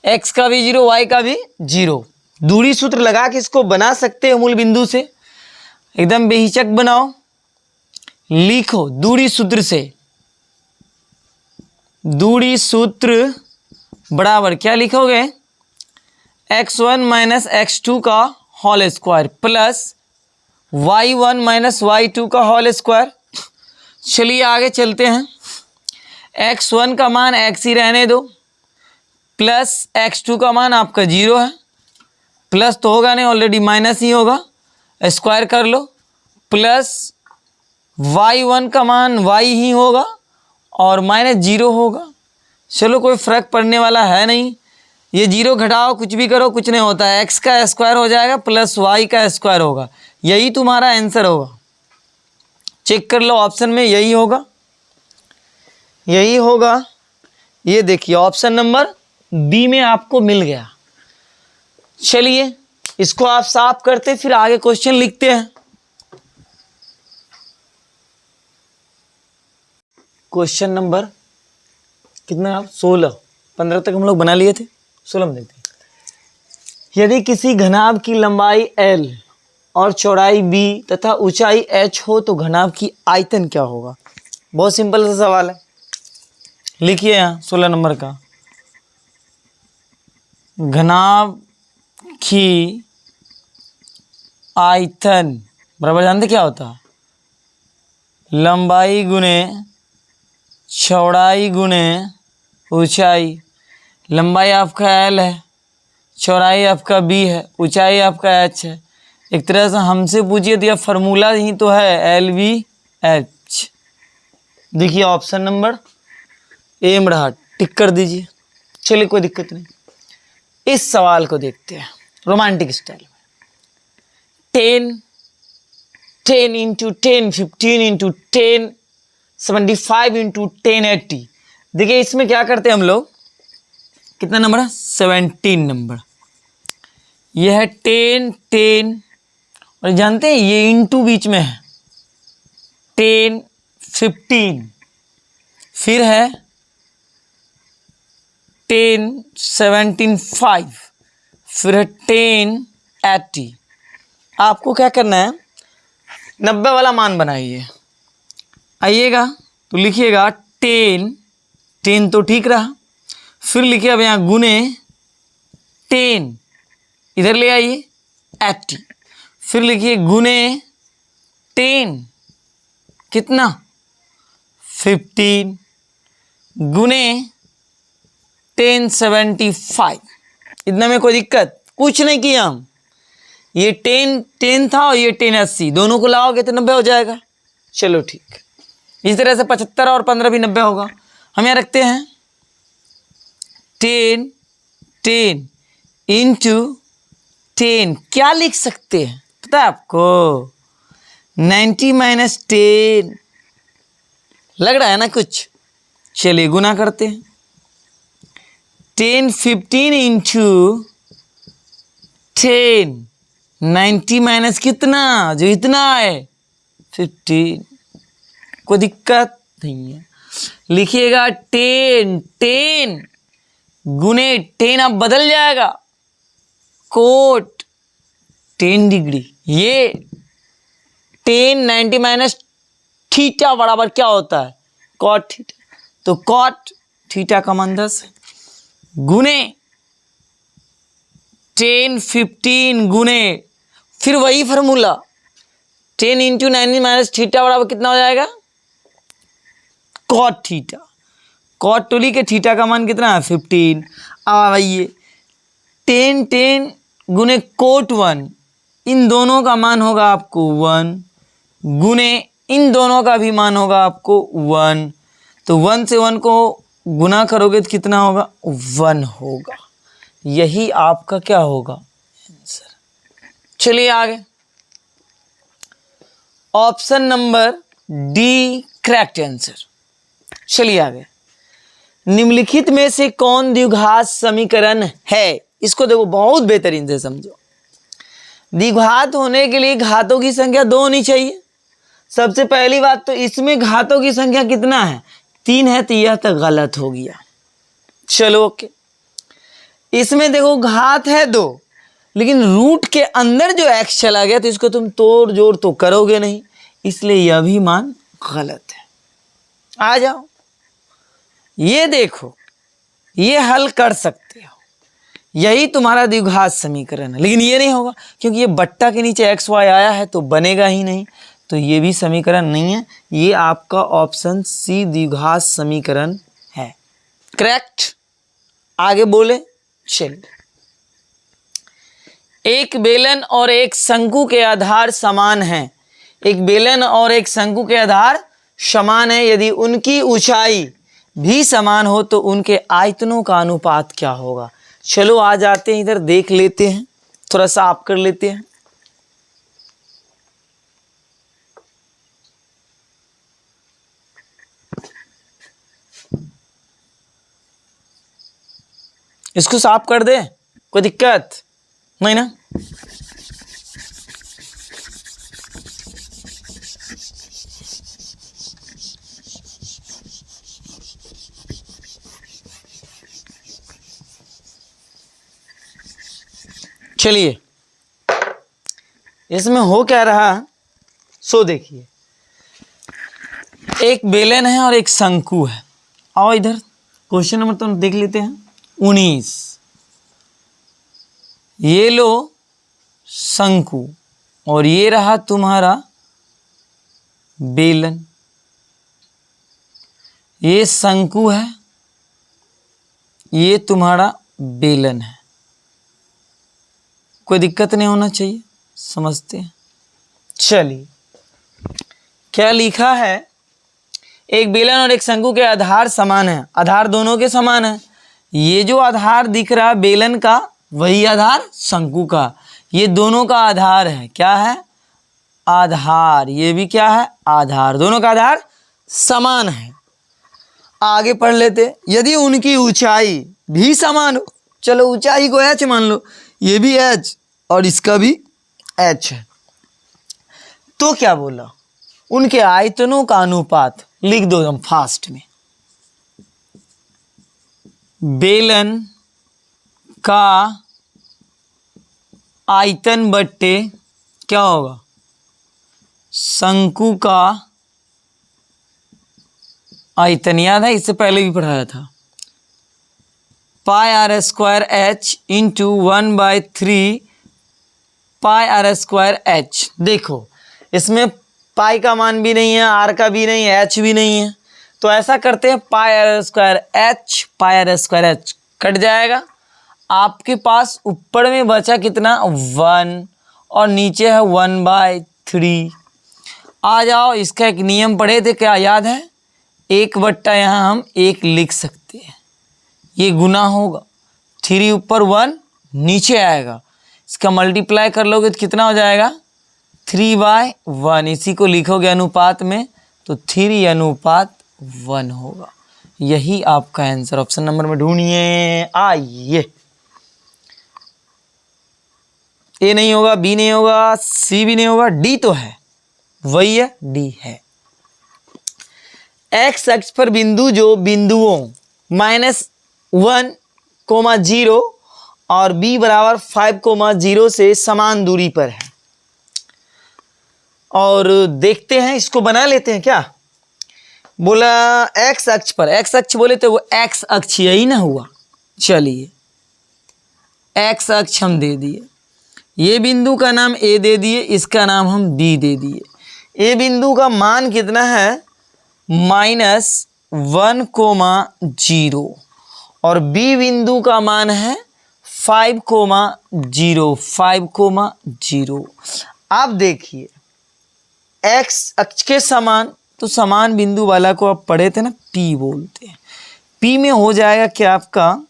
[SPEAKER 1] x का भी 0, y का भी 0। दूरी सूत्र लगा के इसको बना सकते हो मूल बिंदु से, एकदम बेहिचक बनाओ। लिखो दूरी सूत्र से, दूरी सूत्र बराबर क्या लिखोगे? x1 माइनस x2 का whole square plus y1 minus y2 का होल स्क्वायर। चलिए आगे चलते हैं। x1 का मान x ही रहने दो, प्लस x2 का मान आपका 0 है। प्लस तो होगा नहीं, ऑलरेडी माइनस ही होगा, स्क्वायर कर लो। प्लस y1 का मान y ही होगा और माइनस 0 होगा। चलो कोई फर्क पड़ने वाला है नहीं, ये 0 घटाओ, कुछ भी करो कुछ नहीं होता है। x का स्क्वायर हो जाएगा प्लस y का स्क्वायर होगा, यही तुम्हारा आंसर होगा। चेक कर लो ऑप्शन में, यही होगा, यही होगा। ये देखिए ऑप्शन नंबर बी में आपको मिल गया। चलिए इसको आप साफ करते फिर आगे क्वेश्चन लिखते हैं। क्वेश्चन नंबर कितना आप? 16। 15 तक हम लोग बना लिए थे, 16 में देखते हैं। यदि किसी घनाभ की लंबाई L और चौड़ाई B तथा ऊंचाई H हो तो घनाभ की आयतन क्या होगा? बहुत सिंपल सा सवाल है, लिखिए यहाँ 16 नंबर का। घनाभ की आयतन बराबर जानते क्या होता है? लंबाई गुने चौड़ाई गुने ऊंचाई। लंबाई आपका L है, चौड़ाई आपका B है, ऊंचाई आपका H है। एक तरह से हमसे पूछिए तो यह फार्मूला ही तो है, LVH। देखिए ऑप्शन नंबर ए में रहा, टिक कर दीजिए। चलिए कोई दिक्कत नहीं। इस सवाल को देखते हैं रोमांटिक स्टाइल में। 10 इंटू 10, 15 इंटू 10, 75 इंटू 10, 80। देखिए इसमें क्या करते हैं हम लोग, कितना नंबर है? 17 नंबर। यह है 10 10, और जानते हैं ये इंटू बीच में है, 10 15, फिर है 10 17 5, फिर है 10 80। आपको क्या करना है, 90 वाला मान बनाइए। आइएगा तो लिखिएगा 10 तो ठीक रहा, फिर लिखिए अब यहाँ गुने 10, इधर ले आइए 80, फिर लिखिए गुने 10, कितना? 15, गुने 10 75। इतना में कोई दिक्कत कुछ नहीं किया हम। ये 10 था और ये 10 80, दोनों को लाओगे तो 90 हो जाएगा। चलो ठीक, इस तरह से 75 और 15 भी 90 होगा। हम यहाँ रखते हैं 10 इंटू 10, क्या लिख सकते हैं पता है आपको? 90 माइनस 10, लग रहा है ना कुछ? चलिए गुना करते हैं। 10 15 इंटू 10, 90 माइनस कितना, जो इतना है 15, कोई दिक्कत नहीं है। लिखिएगा 10 गुने 10, अब बदल जाएगा, कोट 10 डिग्री। ये 10 90 माइनस थीटा बराबर क्या होता है? Cot theta. तो कॉट थीटा का मान 10 है, गुने 10 15 गुने फिर वही फार्मूला 10 इंटू 90 माइनस थीटा बराबर कितना हो जाएगा, कॉट थीटा। कॉट टोली के थीटा का मान कितना है 15। अब आइए 10 गुने कोट 1, इन दोनों का मान होगा आपको 1 गुने इन दोनों का भी मान होगा आपको 1। तो 1 से 1 को गुना करोगे तो कितना होगा 1 होगा। यही आपका क्या होगा आंसर। चलिए आगे, option number D correct answer. चलिए आगे, निम्नलिखित में से कौन द्विघात समीकरण है। इसको देखो बहुत बेहतरीन से समझो। द्विघात होने के लिए घातों की संख्या 2 होनी चाहिए। सबसे पहली बात तो इसमें घातों की संख्या कितना है 3 है, तो यह तो गलत हो गया। चलो ओके, इसमें देखो घात है 2, लेकिन रूट के अंदर जो x चला गया तो इसको तुम तोड़ जोड़ तो करोगे नहीं, इसलिए यह भी मान गलत है। आ जाओ, ये देखो, ये हल कर सकते हो, यही तुम्हारा द्विघात समीकरण है। लेकिन ये नहीं होगा क्योंकि ये बट्टा के नीचे एक्स वाई आया है तो बनेगा ही नहीं, तो ये भी समीकरण नहीं है। ये आपका ऑप्शन सी द्विघात समीकरण है। करेक्ट। आगे बोले, चलिए, एक बेलन और एक शंकु के आधार समान हैं। एक बेलन और एक शंकु के आधार समान है, यदि उनकी ऊंचाई भी समान हो तो उनके आयतनों का अनुपात क्या होगा। चलो आ जाते हैं, इधर देख लेते हैं, थोड़ा सा आप कर लेते हैं। इसको साफ कर दे, कोई दिक्कत नहीं ना। चलिए, इसमें हो क्या रहा सो देखिए, एक बेलन है और एक शंकु है। आओ इधर, क्वेश्चन नंबर तो देख लेते हैं 19। ये लो शंकु और ये रहा तुम्हारा बेलन। ये शंकु है, ये तुम्हारा बेलन है। कोई दिक्कत नहीं होना चाहिए, समझते हैं। चलिए, क्या लिखा है, एक बेलन और एक शंकु के आधार समान है। आधार दोनों के समान है। ये जो आधार दिख रहा है बेलन का, वही आधार शंकु का। ये दोनों का आधार है, क्या है आधार। ये भी क्या है आधार, दोनों का आधार समान है। आगे पढ़ लेते, यदि उनकी ऊंचाई भी समान हो, चलो ऊंचाई को h मान लो, ये भी h और इसका भी h है, तो क्या बोला, उनके आयतनों का अनुपात लिख दो हम फास्ट में। बेलन का आयतन बट्टे क्या होगा शंकु का आयतन। याद है, इससे पहले भी पढ़ाया था। Pi r square h into 1/3 pi r square h. देखो इसमें पाई का मान भी नहीं है, आर का भी नहीं है, एच भी नहीं है, तो ऐसा करते हैं pi r square h, pi r square h cut जाएगा। आपके पास ऊपर में बचा कितना 1 और नीचे है 1/3। आ जाओ, इसका एक नियम पढ़े थे, क्या याद है, 1/, यहाँ हम 1 लिख सकते हैं, ये गुना होगा, 3 ऊपर 1 नीचे आएगा, इसका मल्टीप्लाई कर लोगे तो कितना हो जाएगा 3/1। इसी को लिखोगे अनुपात में तो 3:1 होगा। यही आपका आंसर। ऑप्शन नंबर में ढूंढिए, आइए। ए नहीं होगा, बी नहीं होगा, सी भी नहीं होगा, डी तो है, वही है, डी है। एक्स अक्ष पर बिंदु जो बिंदुओं -1, 0 और b बराबर 5, 0 से समान दूरी पर है। और देखते हैं, इसको बना लेते हैं क्या। बोला एक्स अक्ष पर, एक्स अक्ष बोले तो वो एक्स अक्ष यही ना हुआ। चलिए एक्स अक्ष हम दे दिए, ये बिंदु का नाम ए दे दिए, इसका नाम हम बी दे दिए। ए बिंदु का मान कितना है -1,0 और बी बिंदु का मान है 5,0। आप देखिए एक्स अक्ष के समान, तो समान बिंदु वाला को आप पढ़े थे ना पी बोलते हैं। पी में हो जाएगा क्या आपका,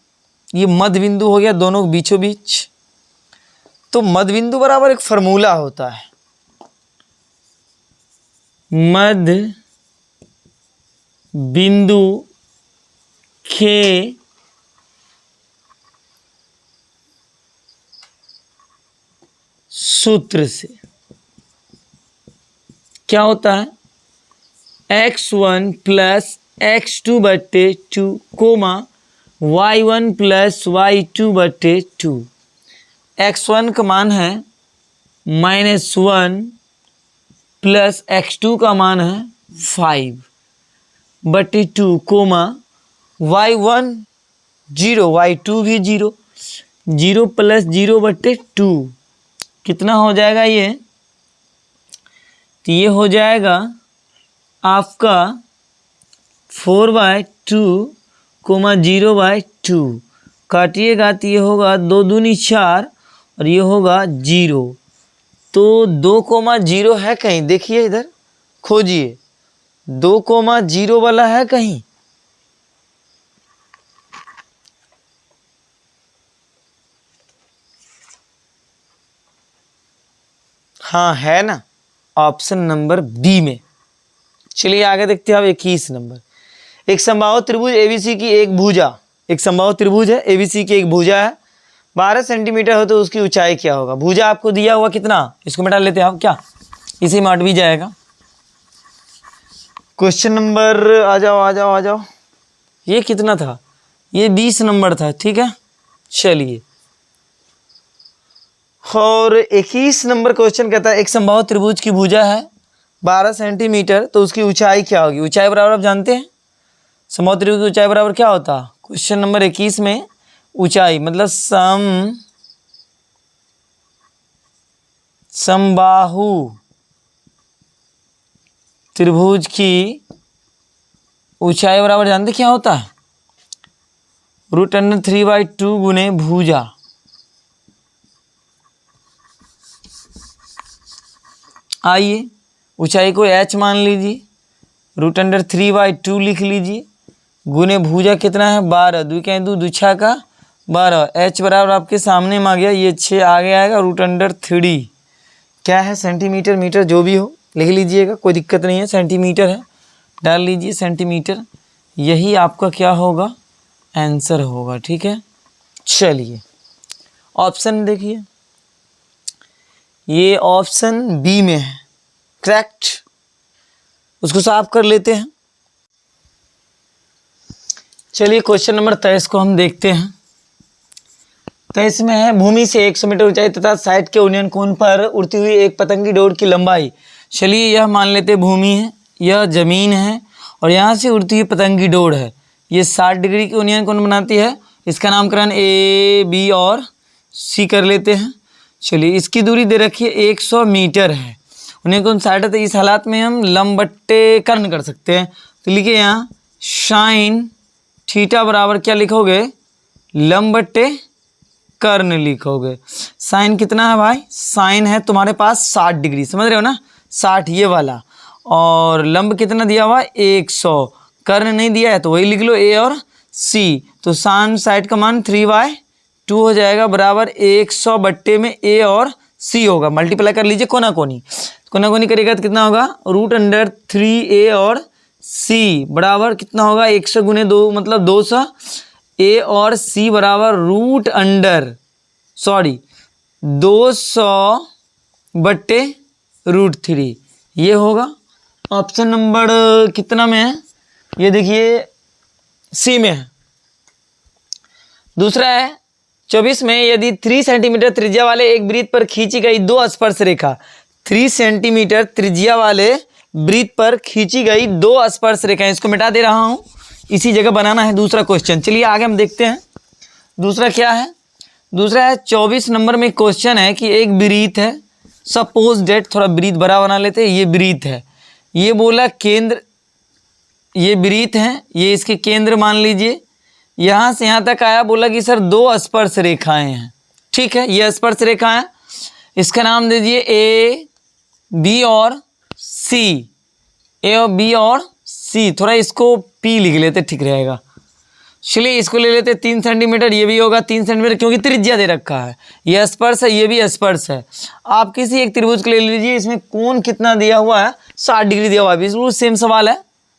[SPEAKER 1] ये मध्य बिंदु हो गया दोनों के बीचों बीच। तो मध्य बिंदु बराबर एक फॉर्मूला होता है, मध्य बिंदु के सूत्र से क्या होता है, x1 plus x2/2 coma y1 plus y2/2। x1 का मान है -1 प्लस x2 का मान है 5/2 कोमा y1 0 y2 भी 0, 0 प्लस 0/2 कितना हो जाएगा ये, तो ये हो जाएगा आपका 4/2 कोमा 0/2। काटिएगा तो ये होगा 2 दूनी 4 और ये होगा 0। तो 2,0 है कहीं, देखिए इधर खोजिए 2,0 वाला है कहीं। हाँ है ना, ऑप्शन नंबर बी में। चलिए आगे देखते हैं अब 21 नंबर। एक समबाहु त्रिभुज एबीसी की एक भुजा, एक समबाहु त्रिभुज है एबीसी की एक भुजा है, 12 सेंटीमीटर हो तो उसकी ऊंचाई क्या होगा। भुजा आपको दिया हुआ कितना, इसको मिटा लेते हैं आप, क्या इसी में 8 भी जाएगा। क्वेश्चन नंबर आ जाओ। ये कितना था, ये 20 नंबर था, ठीक है। चलिए और 21 नंबर क्वेश्चन कहता है एक समबाहु त्रिभुज की भुजा है 12 सेंटीमीटर, तो उसकी ऊंचाई क्या होगी। ऊंचाई बराबर आप जानते हैं, समबाहु त्रिभुज की ऊंचाई बराबर क्या होता है। क्वेश्चन नंबर 21 में ऊंचाई मतलब समबाहु त्रिभुज की ऊंचाई बराबर जानते क्या होता है, √3/2 गुने भुजा। आइए ऊंचाई को h मान लीजिए, √3/2 लिख लीजिए, गुने भुजा कितना है 12, 2 के 2 2 6 का 12। h बराबर आपके सामने में आ गया, ये 6 आगे आएगा, √3 क्या है सेंटीमीटर मीटर जो भी हो लिख लीजिएगा, कोई दिक्कत नहीं है। सेंटीमीटर है, डाल लीजिए सेंटीमीटर, यही आपका क्या होगा आंसर होगा, ठीक है। चलिए ऑप्शन देखिए, ये ऑप्शन बी में है करेक्ट, उसको साफ कर लेते हैं। चलिए क्वेश्चन नंबर 23 को हम देखते हैं। 23 में है भूमि से 100 मीटर ऊंचाई तथा साइड के उन्नयन कोण पर उड़ती हुई एक पतंगी डोर की लंबाई। चलिए यह मान लेते भूमि है, यह जमीन है और यहाँ से उड़ती हुई पतंगी डोर है, ये 60 डिग्री की उन्नयन कोण बनाती है। इसका नामकरण ए बी और सी कर लेते हैं। चलिए इसकी दूरी दे रखी है 100 मीटर है, उन्हें कौन 60 है, तो इस हालात में हम लंब बट्टे कर्ण कर सकते हैं। तो लिखिए यहाँ साइन थीटा बराबर क्या लिखोगे, लंब बट्टे कर्ण लिखोगे। साइन कितना है भाई, साइन है तुम्हारे पास 60 डिग्री, समझ रहे हो ना, 60 ये वाला, और लंब कितना दिया हुआ 100, कर्ण नहीं दिया है तो वही लिख लो ए और सी। तो साइन साइड का मान 3/2 हो जाएगा बराबर 100 बट्टे में ए और सी होगा। मल्टीप्लाई कर लीजिए कोना कोनी, कोना कोनी करेगा तो कितना होगा √3a और सी बराबर कितना होगा 100 गुने 2 मतलब 200, ए और सी बराबर √200 बट्टे √3, ये होगा। ऑप्शन नंबर कितना में है, ये देखिए सी में है। दूसरा है 24 में यदि 3 सेंटीमीटर त्रिज्या वाले एक वृत्त पर खींची गई 2 स्पर्श रेखा, 3 सेंटीमीटर त्रिज्या वाले वृत्त पर खींची गई 2 स्पर्श रेखाएं, इसको मिटा दे रहा हूं, इसी जगह बनाना है दूसरा क्वेश्चन। चलिए आगे हम देखते हैं दूसरा क्या है। दूसरा है 24 नंबर में क्वेश्चन है कि एक वृत्त है, सपोज डेट, थोड़ा वृत्त बड़ा बना लेते हैं, ये वृत्त है, ये बोला केंद्र, ये वृत्त है, ये इसके केंद्र मान लीजिए, यहाँ से यहाँ तक आया, बोला कि सर दो स्पर्श रेखाएं हैं, ठीक है, ये स्पर्श रेखा है, इसका नाम दे दिए ए बी और सी, ए और बी और सी, थोड़ा इसको पी लिख लेते ठीक रहेगा। चलिए इसको ले लेते 3 सेंटीमीटर, ये भी होगा 3 सेंटीमीटर क्योंकि त्रिज्या दे रखा है, ये स्पर्श है, ये भी स्पर्श है। आप किसी एक त्रिभुज को ले लीजिए, इसमें कोण कितना दिया हुआ है, 60 डिग्री दिया हुआ है, बिल्कुल सेम सवाल है,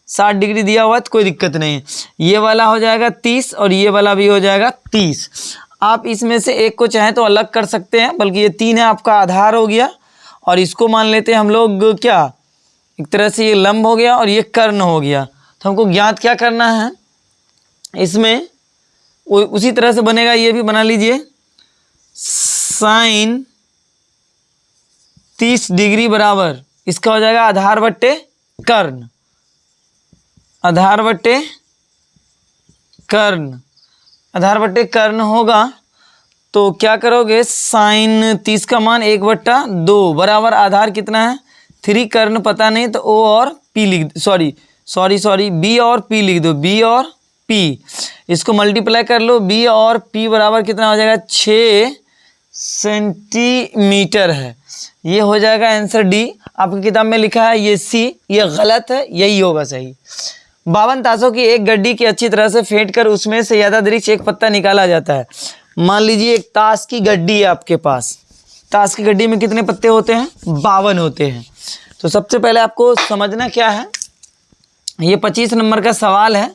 [SPEAKER 1] 60 डिग्री दिया हुआ है तो कोई दिक्कत नहीं है। ये वाला हो जाएगा 30 और ये वाला भी हो जाएगा 30। आप इसमें से एक को चाहें तो अलग कर सकते हैं, बल्कि ये 3 है आपका आधार हो गया, और इसको मान लेते हैं हम लोग क्या, एक तरह से ये लंब हो गया और ये कर्ण हो गया। तो हमको ज्ञात क्या करना है, इसमें उसी तरह से बनेगा, ये भी बना लीजिए, साइन 30 डिग्री बराबर इसका हो जाएगा आधार बट्टे कर्ण, आधार बट्टे कर्ण, आधार बट्टे कर्ण होगा तो क्या करोगे, साइन 30 का मान 1/2 बराबर आधार कितना है 3, कर्ण पता नहीं तो ओ और पी लिख, सॉरी बी और पी लिख दो, बी और पी, इसको मल्टीप्लाई कर लो, बी और पी बराबर कितना हो जाएगा 6 सेंटीमीटर है, ये हो जाएगा आंसर डी। आपकी किताब में लिखा है ये सी, ये गलत है, यही होगा सही। 52 ताशों की एक गड्डी की अच्छी तरह से फेंट कर उसमें से यथादृक्ष एक पत्ता निकाला जाता है। मान लीजिए एक ताश की गड्डी है आपके पास, ताश की गड्डी में कितने पत्ते होते हैं, 52 होते हैं। तो सबसे पहले आपको समझना क्या है, ये 25 नंबर का सवाल है,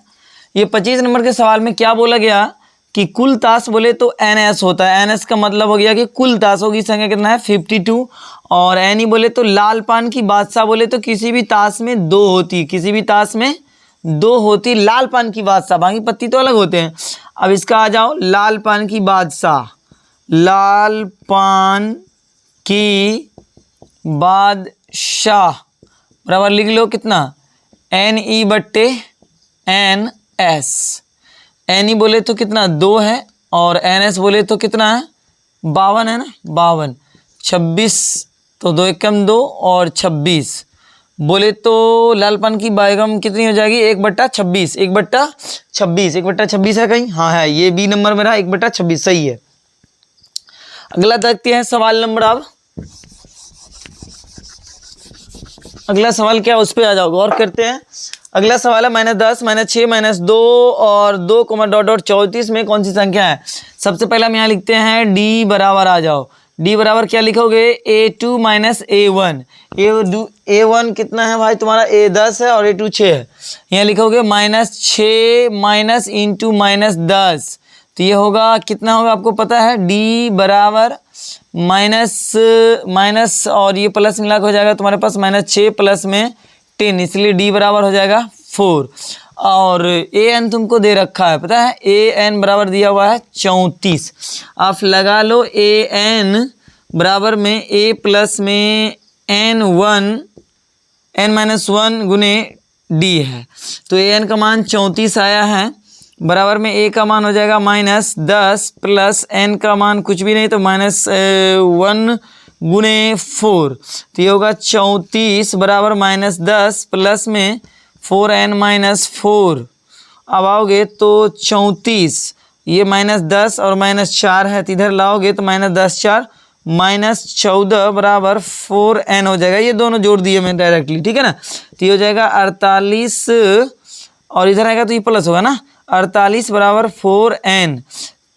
[SPEAKER 1] ये 25 नंबर के सवाल में क्या बोला गया कि कुल ताश बोले तो NS होता है, NS का मतलब हो गया कि कुल ताशों की संख्या कितना है 52, और NE बोले तो लाल पान की बादशाह बोले तो किसी भी ताश में 2 होती, किसी भी ताश में 2 होती लाल पान की बादशाह, बाकी पत्ती तो अलग होते हैं। अब इसका आ जाओ, लाल पान की बादशाह, लाल पान की बादशाह बराबर लिख लो कितना NE/NS, NE बोले तो कितना 2 है और NS बोले तो कितना है 52 है ना, 52, 26 तो 2 एकम 2 और 26 बोले तो लाल पान की बैगम कितनी हो जाएगी 1/26, 1/26, 1/26 है कहीं, हाँ है, ये बी नंबर मेरा 1/26 सही है। अगला देखते हैं सवाल नंबर, अब अगला सवाल क्या, उस पर आ जाओ, गौर करते हैं। अगला सवाल है -10, -6, -2 और 2, ... 34 में कौन सी संख्या है। सबसे पहले हम यहाँ लिखते हैं डी बराबर, आ जाओ, डी बराबर क्या लिखोगे A2 - A1, A1 कितना है भाई तुम्हारा, A10 है और A2 6 है, यहाँ लिखोगे -6 इंटू -10, तो ये होगा कितना होगा आपको पता है, डी बराबर माइनस और ये प्लस मिला के हो जाएगा तुम्हारे पास -6 प्लस में 10, इसलिए डी बराबर हो जाएगा 4, और AN तुमको दे रखा है पता है, AN बराबर दिया हुआ है 34, आप लगा लो AN बराबर में A प्लस में N1 N-1 गुने D है, तो AN का मान 34 आया है, बराबर में A का मान हो जाएगा -10 प्लस N का मान कुछ भी नहीं तो -1 गुने 4, तो ये होगा 34 बराबर -10 प्लस में 4N-4, अब आओगे तो 34, ये -10 और -4 है, तो इधर लाओगे तो -10 4 -14 बराबर 4N हो जाएगा, ये दोनों जोड़ दिए मैंने डायरेक्टली, ठीक है ना, तो ये हो जाएगा 48 और इधर आएगा तो ये प्लस होगा ना, 48 बराबर 4N,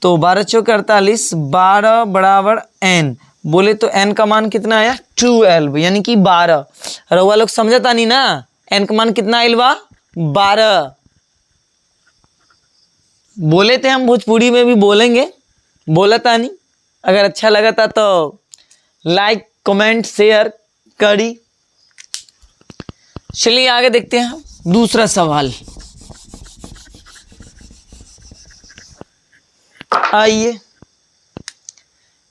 [SPEAKER 1] तो 12 चौके 48, 12 बराबर N, बोले तो N का मान कितना आया 12, यानी कि 12, रउआ लोग समझता नहीं ना, N का मान कितना आइल बा 12, बोले थे हम भोजपुरी में भी बोलेंगे, बोलता नहीं, अगर अच्छा लगा था तो लाइक कमेंट शेयर करी। चलिए आगे देखते हैं दूसरा सवाल, आइए,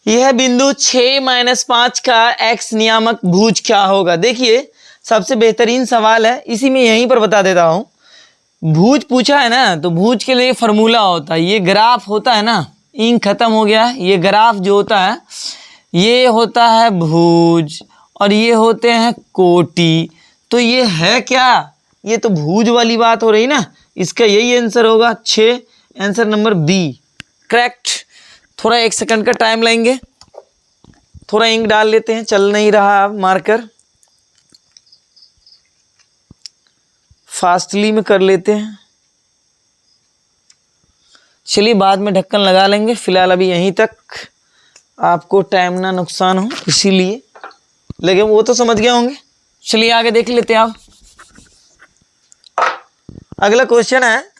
[SPEAKER 1] यह बिंदु 6 - 5 का x नियामक भुज क्या होगा। देखिए सबसे बेहतरीन सवाल है, इसी में यहीं पर बता देता हूं, भुज पूछा है ना, तो भुज के लिए फार्मूला होता है, ये ग्राफ होता है ना, इंक खत्म हो गया। ये ग्राफ जो होता है ये होता है भुज और ये होते हैं कोटि। तो ये है क्या? ये तो भुज वाली बात हो रही ना, इसका यही आंसर होगा 6, आंसर नंबर बी करेक्ट। थोड़ा 1 सेकंड का टाइम लेंगे, थोड़ा इंक डाल लेते हैं, चल नहीं रहा मार्कर, फास्टली में कर लेते हैं। चलिए बाद में ढक्कन लगा लेंगे, फिलहाल अभी यहीं तक, आपको टाइम ना नुकसान हो इसीलिए, लेकिन वो तो समझ गए होंगे। चलिए आगे देख लेते हैं आप। अगला क्वेश्चन है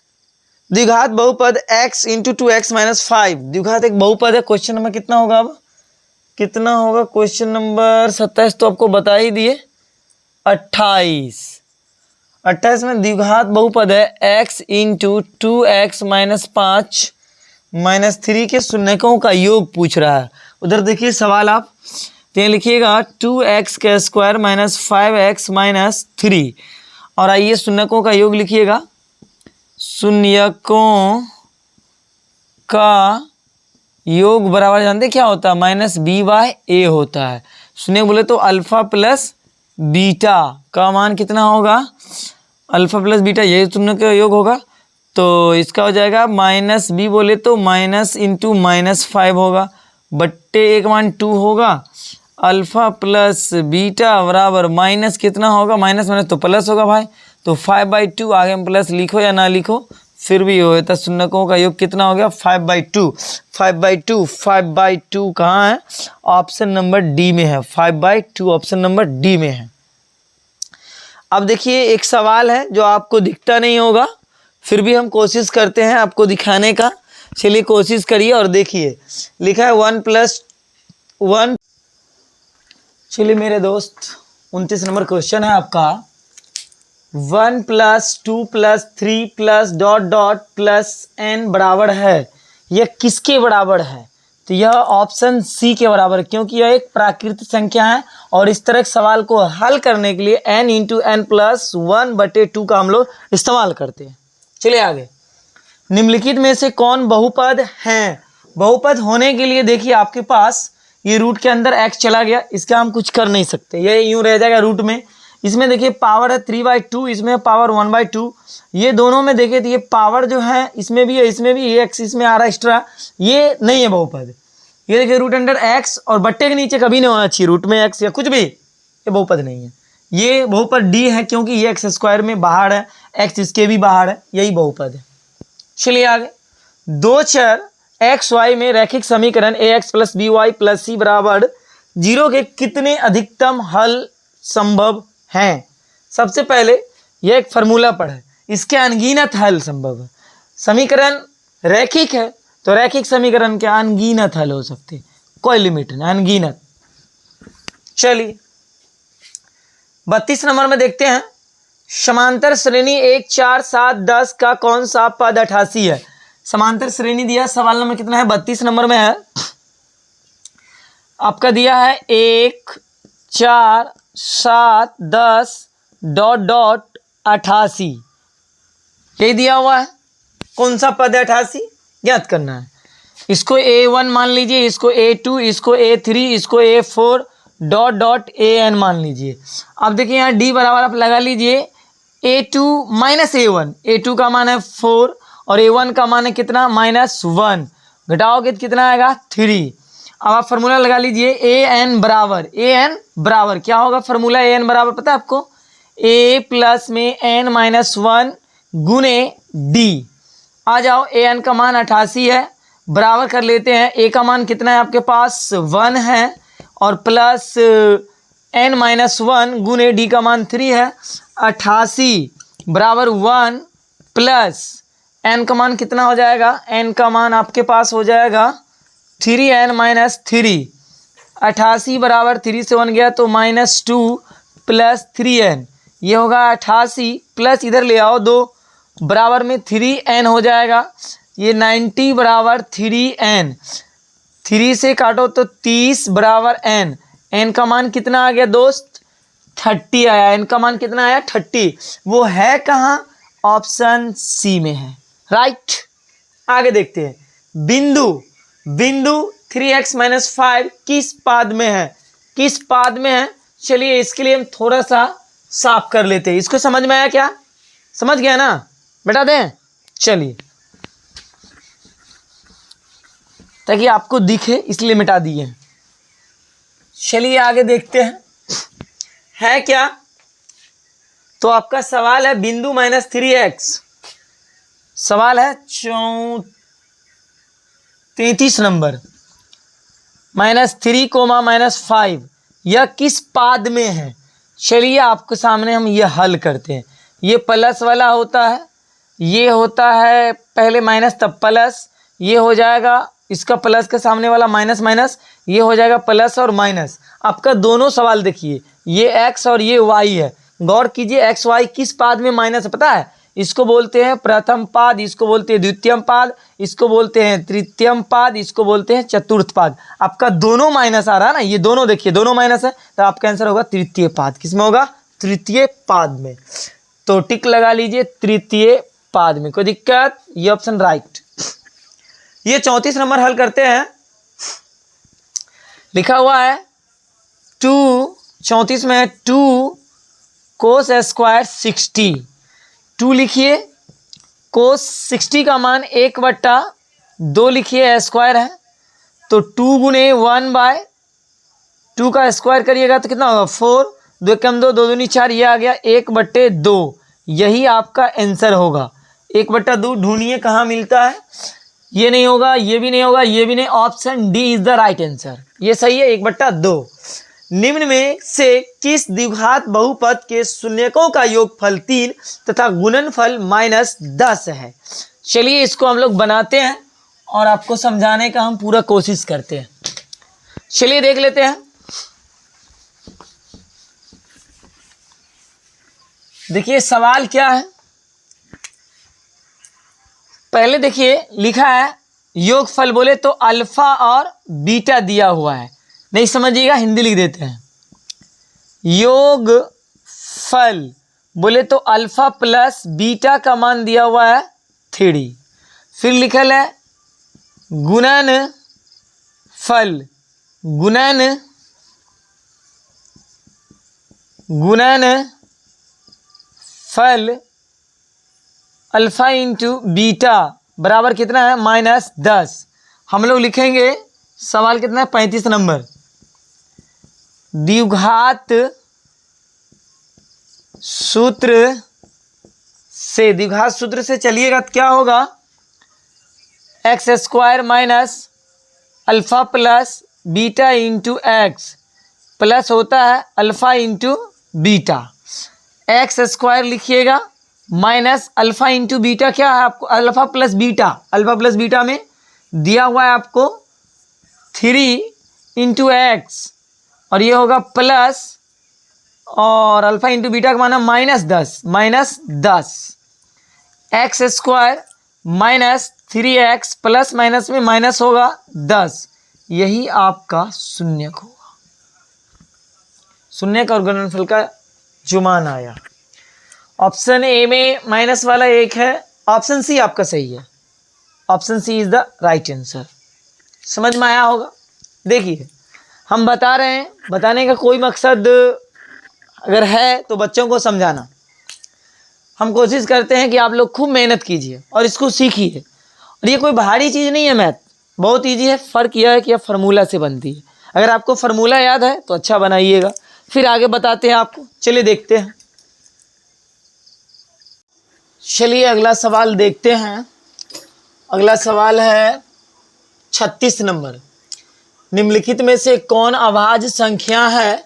[SPEAKER 1] द्विघात बहुपद x इंटू 2x माइनस 5। द्विघात एक बहुपद है। क्वेश्चन नंबर कितना होगा? अब कितना होगा? क्वेश्चन नंबर 27 तो आपको बता ही दिए। 28 में द्विघात बहुपद है x into 2x minus 5 minus 3 के शून्यकों का योग पूछ रहा है। उधर देखिए सवाल आप तो ये लिखिएगा 2x का स्क्वायर माइनस 5x माइनस 3 और आइए शून्यकों का योग लिखिएगा। शून्यकों का योग बराबर जानते क्या होता है? माइनस बी बाय ए होता है। शून्य बोले तो अल्फा प्लस बीटा का मान कितना होगा? अल्फा प्लस बीटा, यही शून्य का योग होगा। तो इसका हो जाएगा माइनस बी बोले तो माइनस इंटू माइनस 5 होगा, बट्टे एक मान 2 होगा। अल्फा प्लस बीटा बराबर माइनस कितना होगा? माइनस माइनस तो प्लस होगा भाई, तो 5/2। आगे में प्लस लिखो या ना लिखो फिर भी हो तो शून्यकों का योग कितना हो गया? 5/2। 5/2 कहाँ है? ऑप्शन नंबर डी में है। 5/2 ऑप्शन नंबर डी में है। अब देखिए एक सवाल है जो आपको दिखता नहीं होगा, फिर भी हम कोशिश करते हैं आपको दिखाने का। चलिए कोशिश करिए और देखिए, लिखा है 1+1। चलिए मेरे दोस्त 29 नंबर क्वेश्चन है आपका। 1+2+3+... n बराबर है, यह किसके बराबर है? तो यह ऑप्शन सी के बराबर है, क्योंकि यह एक प्राकृतिक संख्या है और इस तरह के सवाल को हल करने के लिए n इंटू n+1/2 का हम लोग इस्तेमाल करते हैं। चलिए आगे, निम्नलिखित में से कौन बहुपद हैं? बहुपद होने के लिए देखिए आपके पास ये रूट के अंदर x चला गया, इसका हम कुछ कर नहीं सकते, ये यूं रह जाएगा रूट में। इसमें देखिए पावर है 3/2, इसमें पावर 1/2। ये दोनों में देखिए तो ये पावर जो है इसमें भी है, इसमें भी ये x इसमें आ रहा है एक्स्ट्रा, ये नहीं है बहुपद। ये देखिए रूट अंडर x और बट्टे के नीचे कभी नहीं होना चाहिए रूट में x या कुछ भी, ये बहुपद नहीं है। ये बहुपद डी है क्योंकि ये x² में बाहर है, x इसके भी बाहर है, यही बहुपद है। चलिए आगे, दो चर एक्स वाई में रैखिक समीकरण ax + by + c बराबर 0 के कितने अधिकतम हल संभव हैं? सबसे पहले यह एक फार्मूला पढ़े, इसके अनगिनत हल संभव है। समीकरण रैखिक है तो रैखिक समीकरण के अनगिनत हल हो सकते, कोई लिमिट नहीं, अनगिनत। चलिए 32 नंबर में देखते हैं, समांतर श्रेणी 1, 4, 7, 10 का कौन सा पद 88 है? समांतर श्रेणी दिया, सवाल नंबर कितना है? 32 नंबर में है। आपका दिया है 1, 4, 7, 10 ... 88, यही दिया हुआ है। कौन सा पद है 88? ज्ञात करना है। इसको A1 मान लीजिए, इसको A2, इसको A3, इसको A4 ... AN मान लीजिए। अब देखिए यहाँ D बराबर आप लगा लीजिए A2 - A1। A2 का मान है 4 और A1 का मान है कितना? -1। घटाओगे तो कितना आएगा? 3। अब आप फार्मूला लगा लीजिए AN बराबर क्या होगा? फार्मूला AN बराबर पता है आपको? A प्लस में n-1 गुने D। आ जाओ, AN का मान 88 है, बराबर कर लेते हैं। A का मान कितना है आपके पास? 1 है और प्लस n-1 गुने D का मान 3 है। 88 बराबर 1 प्लस n का मान कितना हो जाएगा? n का मान आपके पास हो जाएगा 3n-3। 88 बराबर 3 से 1 गया तो -2 प्लस 3n, ये होगा 88 प्लस इधर ले आओ 2 बराबर में 3n हो जाएगा। ये 90 बराबर 3n, 3 से काटो तो 30 बराबर n। n का मान कितना आ गया दोस्त? 30 आया। n का मान कितना आया? 30। वो है कहाँ? ऑप्शन सी में है, राइट। आगे देखते हैं, बिंदु बिंदु 3x माइनस 5 किस पाद में है, किस पाद में है। चलिए इसके लिए हम थोड़ा सा साफ कर लेते हैं। इसको समझ में आया क्या, समझ गया ना, बैठा दें। चलिए ताकि आपको दिखे इसलिए मिटा दिए। चलिए आगे देखते हैं है क्या। तो आपका सवाल है बिंदु माइनस 3x, सवाल है 33 नंबर, -3 -5 यह किस पाद में है। चलिए आपके सामने हम ये हल करते हैं। ये प्लस वाला होता है, ये होता है पहले माइनस तब प्लस, ये हो जाएगा इसका प्लस के सामने वाला माइनस माइनस, ये हो जाएगा प्लस और माइनस। आपका दोनों सवाल देखिए, ये x और ये y है। गौर कीजिए x y किस पाद में माइनस है पता है, इसको बोलते हैं प्रथम पाद, इसको बोलते हैं द्वितीयम पाद, इसको बोलते हैं तृतीयम पाद, इसको बोलते हैं चतुर्थ पाद। आपका दोनों माइनस आ रहा है ना, ये दोनों देखिए दोनों माइनस है, तो आपका आंसर होगा तृतीय पाद। किस में होगा, तृतीय पाद में। तो टिक लगा लीजिए तृतीय पाद में, कोई दिक्कत, ये ऑप्शन राइट। ये 34 नंबर हल करते हैं। लिखा हुआ है 34 में 2 कोस स्क्वायर 60, 2 लिखिए, कोस 60 का मान 1/2 लिखिए, स्क्वायर है तो 2 गुने 1/2 का स्क्वायर करिएगा तो कितना होगा 4, 2 कम 2, 2 दूनी 4, ये आ गया 1/2। यही आपका आंसर होगा। 1/2 ढूंढिए कहाँ मिलता है, ये नहीं होगा, ये भी नहीं होगा, ये भी नहीं, option D is the right answer, ये सही है 1/2। निम्न में से किस द्विघात बहुपद के शून्यकों का योगफल 3 तथा गुणनफल -10 है। चलिए इसको हम लोग बनाते हैं और आपको समझाने का हम पूरा कोशिश करते हैं। चलिए देख लेते हैं। देखिए सवाल क्या है, पहले देखिए लिखा है योगफल, बोले तो अल्फा और बीटा दिया हुआ है, नहीं समझिएगा हिंदी लिख देते हैं। योगफल बोले तो अल्फा प्लस बीटा का मान दिया हुआ है 3, फिर लिखल है गुणनफल, गुणनफल अल्फा इंटू बीटा बराबर कितना है -10। हम लोग लिखेंगे सवाल कितना है 35 नंबर, द्विघात सूत्र से चलिएगा तो क्या होगा, x² minus alpha plus beta into x plus होता है अल्फा इंटू बीटा, x² लिखिएगा माइनस अल्फा इंटू बीटा क्या है आपको, अल्फा प्लस बीटा में दिया हुआ है आपको 3 इंटू एक्स और ये होगा प्लस और अल्फा इंटू बीटा का माना -10 x² minus 3x plus minus में माइनस होगा 10, यही आपका शून्यक होगा। शून्यक और गुणनफल का जो मान आया, ऑप्शन ए में माइनस वाला 1 है, ऑप्शन सी आपका सही है, option C is the right answer. समझ में आया होगा। देखिए हम बता रहे हैं, बताने का कोई मकसद अगर है तो बच्चों को समझाना। हम कोशिश करते हैं कि आप लोग खूब मेहनत कीजिए और इसको सीखिए। और ये कोई भारी चीज़ नहीं है, मैथ बहुत ईजी है। फ़र्क यह है कि यह फार्मूला से बनती है। अगर आपको फार्मूला याद है तो अच्छा बनाइएगा, फिर आगे बताते हैं आपको। चलिए देखते हैं। चलिए अगला सवाल देखते हैं। अगला सवाल है 36 नंबर, निम्नलिखित में से कौन अभाज्य संख्या है।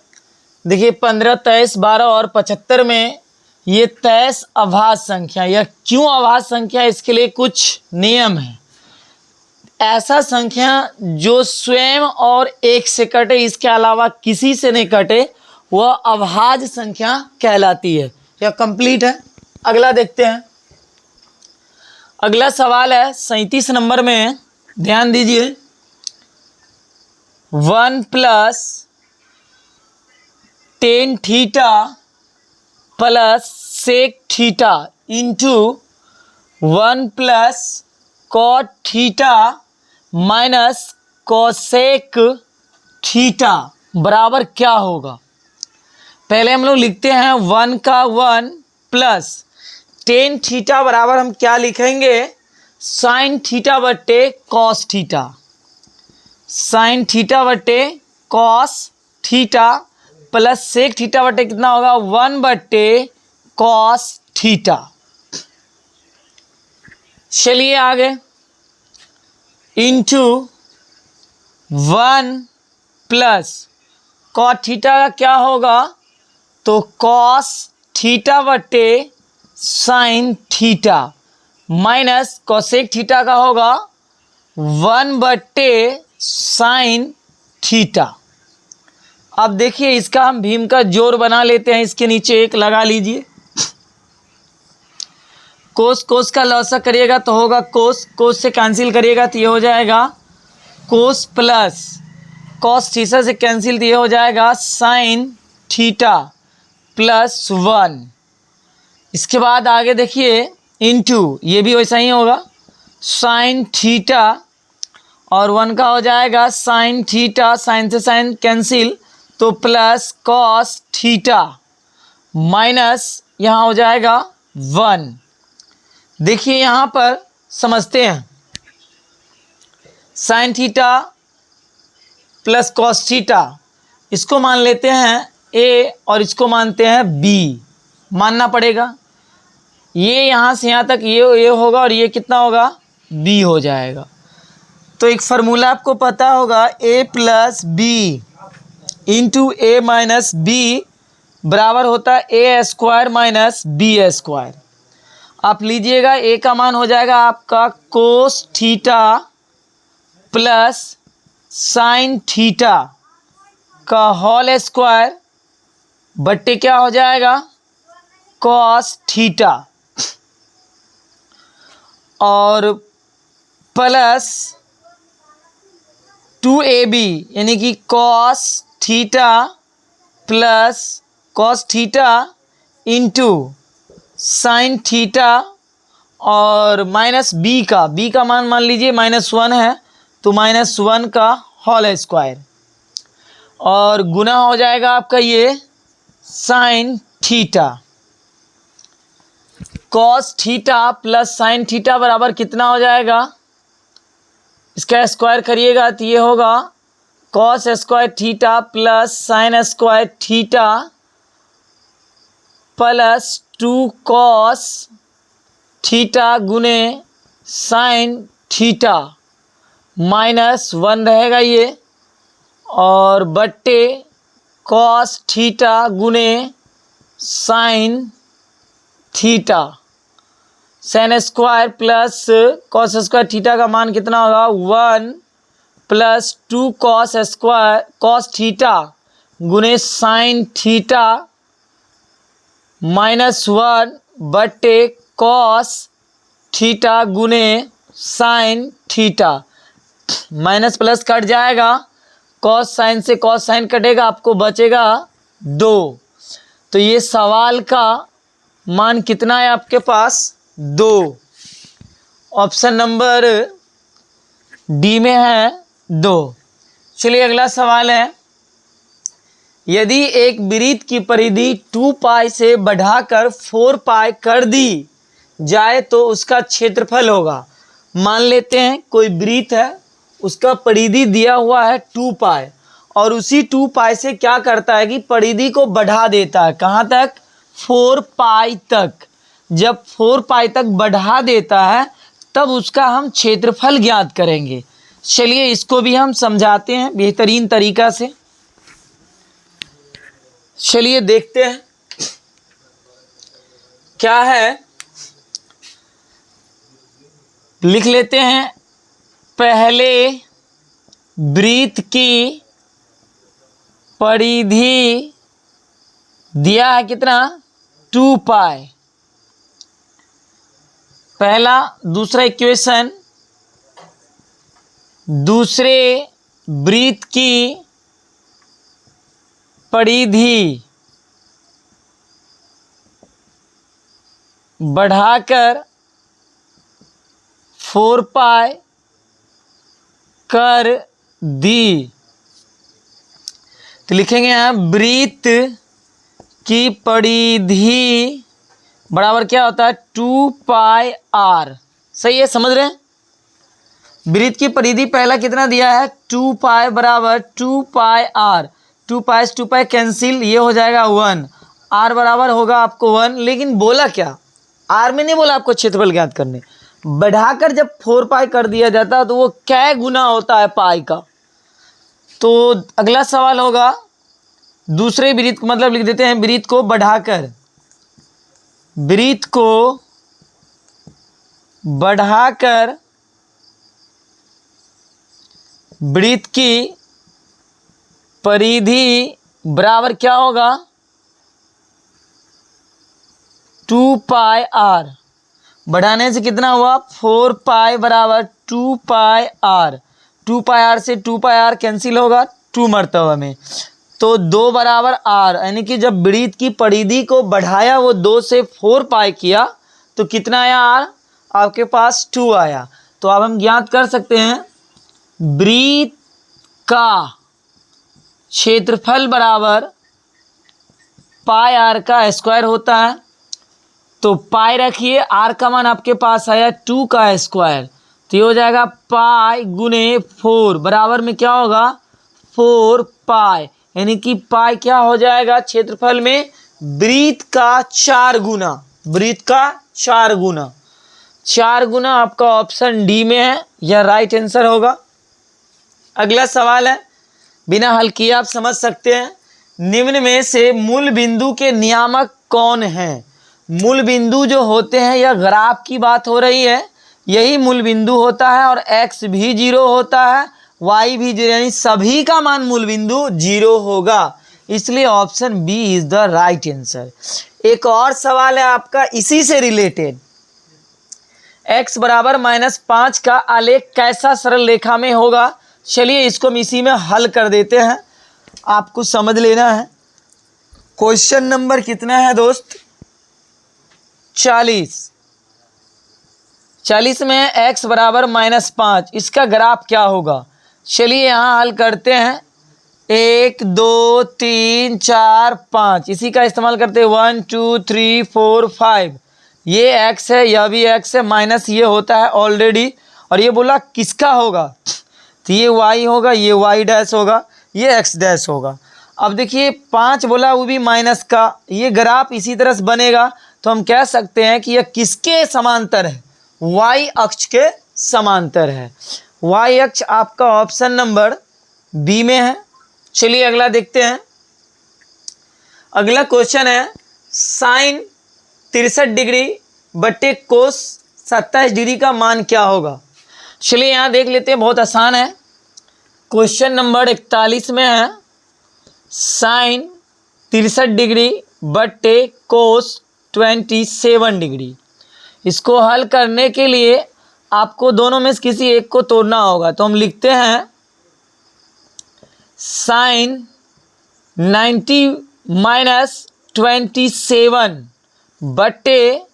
[SPEAKER 1] देखिए 15, 23, 12 और 75 में ये 23 अभाज्य संख्या। यह क्यों अभाज्य संख्या, इसके लिए कुछ नियम है। ऐसा संख्या जो स्वयं और 1 से कटे, इसके अलावा किसी से नहीं कटे, वह अभाज्य संख्या कहलाती है। यह कंप्लीट है। अगला देखते हैं। अगला सवाल है 37 नंबर में, ध्यान दीजिए। 1 + tan theta plus sec theta into 1 + cot theta minus cosec theta बराबर क्या होगा। पहले हम लोग लिखते हैं 1 का 1 प्लस टेन थीटा बराबर हम क्या लिखेंगे, साइन थीटा बट्टे कॉस थीटा। साइन थीटा बट्टे cos theta plus sec theta बट्टे कितना होगा, 1 बट्टे कॉस थीटा। चलिए आगे, इंटू 1 प्लस कॉस थीटा का क्या होगा, तो कॉस थीटा बट्टे sine theta minus cosec theta का होगा 1 बट्टे साइन थीटा। अब देखिए इसका हम भीम का जोड़ बना लेते हैं, इसके नीचे एक लगा लीजिए। कोस कोस का लॉसा करिएगा तो होगा कोस, कोस से कैंसिल करिएगा तो ये हो जाएगा कोस प्लस कॉस थीटा से कैंसिल तो ये हो जाएगा साइन थीटा प्लस 1। इसके बाद आगे देखिए इंटू, ये भी वैसा ही होगा साइन थीटा और 1 का हो जाएगा साइन थीटा, साइन से साइन कैंसिल तो प्लस कॉस थीटा माइनस यहाँ हो जाएगा 1। देखिए यहाँ पर समझते हैं, sine theta plus cos theta इसको मान लेते हैं ए और इसको मानते हैं बी, मानना पड़ेगा। ये यहाँ से यहाँ तक ये होगा और ये कितना होगा, बी हो जाएगा। तो एक फार्मूला आपको पता होगा, ए प्लस बी इंटू ए माइनस बी बराबर होता है ए स्क्वायर माइनस बी स्क्वायर। आप लीजिएगा ए का मान हो जाएगा आपका cos theta plus sine theta का होल स्क्वायर बट्टे क्या हो जाएगा, कॉस थीटा और प्लस 2ab यानी कि cos theta plus cos theta into sine theta और माइनस बी का मान लीजिए -1 है तो -1 का होल स्क्वायर और गुना हो जाएगा आपका ये sine theta. Cos theta plus sine theta बराबर कितना हो जाएगा, इसका स्क्वायर करिएगा तो ये होगा cos square theta plus sine square theta plus 2 cos theta गुने साइन थीटा -1 रहेगा ये और बट्टे कॉस थीटा गुने sine theta. Sine square plus cos square theta का मान कितना होगा, 1 plus 2 cos square cos theta गुने साइन थीटा -1 बट्टे कॉस थीटा गुने sine theta. Minus plus cut जाएगा, कॉस साइन से कॉस साइन कटेगा, आपको बचेगा 2। तो ये सवाल का मान कितना है आपके पास, 2। ऑप्शन नंबर डी में है 2। चलिए अगला सवाल है, यदि एक वृत्त की परिधि 2 पाई से बढ़ाकर 4 पाई कर दी जाए तो उसका क्षेत्रफल होगा। मान लेते हैं कोई वृत्त है, उसका परिधि दिया हुआ है 2 पाई और उसी 2 पाई से क्या करता है कि परिधि को बढ़ा देता है, कहाँ तक, 4 पाई तक। जब 4 पाई तक बढ़ा देता है तब उसका हम क्षेत्रफल ज्ञात करेंगे। चलिए इसको भी हम समझाते हैं बेहतरीन तरीका से। चलिए देखते हैं क्या है, लिख लेते हैं। पहले वृत्त की परिधि दिया है कितना, 2 पाई, पहला। दूसरा इक्वेशन, दूसरे वृत्त की परिधि बढ़ाकर 4 पाई कर दी। तो लिखेंगे यहाँ वृत्त की परिधि बराबर क्या होता है 2πr। सही है, समझ रहे हैं। वृत्त की परिधि पहला कितना दिया है 2π बराबर 2πr। 2π से 2π कैंसिल, ये हो जाएगा 1। r बराबर होगा आपको 1। लेकिन बोला क्या, r में नहीं बोला आपको क्षेत्रफल ज्ञात करने। बढ़ाकर जब 4π कर दिया जाता है तो वो क्या गुना होता है पाई का। तो अगला सवाल होगा दूसरे वृत्त को, मतलब लिख देते हैं वृत्त को बढ़ाकर, वृत्त को बढ़ाकर वृत्त की परिधि बराबर क्या होगा 2πr। बढ़ाने से कितना हुआ 4π बराबर 2πr। 2πr से 2πr कैंसिल होगा 2 मरतबा में, तो 2 बराबर r, यानी कि जब वृत्त की परिधि को बढ़ाया वो 2 से 4π किया तो कितना आया r, आपके पास 2 आया। तो अब हम ज्ञात कर सकते हैं वृत्त का क्षेत्रफल बराबर पाई आर का स्क्वायर होता है। तो पाई रखिए, आर का मान आपके पास आया 2 का स्क्वायर, तो ये हो जाएगा पाई गुने 4 बराबर में क्या होगा 4π, यानी कि पाई क्या हो जाएगा क्षेत्रफल में वृत्त का 4 गुना, वृत्त का 4 गुना। 4 गुना आपका ऑप्शन डी में है, यह राइट आंसर होगा। अगला सवाल है, बिना हल किए आप समझ सकते हैं। निम्न में से मूल बिंदु के नियामक कौन हैं। मूल बिंदु जो होते हैं, यह ग्राफ की बात हो रही है, यही मूल बिंदु होता है और x भी 0 होता है, y भी 0, यानी सभी का मान मूल बिंदु 0 होगा, इसलिए option B is the right answer. एक और सवाल है आपका इसी से रिलेटेड, x बराबर -5 का आलेख कैसा सरल रेखा में होगा। चलिए इसको हम इसी में हल कर देते हैं, आपको समझ लेना है। क्वेश्चन नंबर कितना है दोस्त 40 में x बराबर -5, इसका ग्राफ क्या होगा। चलिए यहाँ हल करते हैं, 1 2 3 4 5, इसी का इस्तेमाल करते हैं 1 2 3 4 5। ये x है, यह भी x है, माइनस ये होता है ऑलरेडी, और ये बोला किसका होगा, तो ये y होगा, ये y डैश होगा, ये x डैश होगा। अब देखिए 5 बोला वो भी माइनस का, ये ग्राफ इसी तरह से बनेगा, तो हम कह सकते हैं कि यह किसके समांतर है, y अक्ष के समांतर है। y अक्ष आपका ऑप्शन नंबर बी में है। चलिए अगला देखते हैं। अगला क्वेश्चन है साइन 63 डिग्री बट्टे कोस 27 डिग्री का मान क्या होगा। चलिए यहाँ देख लेते हैं, बहुत आसान है। क्वेश्चन नंबर 41 में है साइन 63 डिग्री बट्टे कोस 27 डिग्री। इसको हल करने के लिए आपको दोनों में से किसी एक को तोड़ना होगा, तो हम लिखते हैं साइन 90 माइनस 27 बट्टे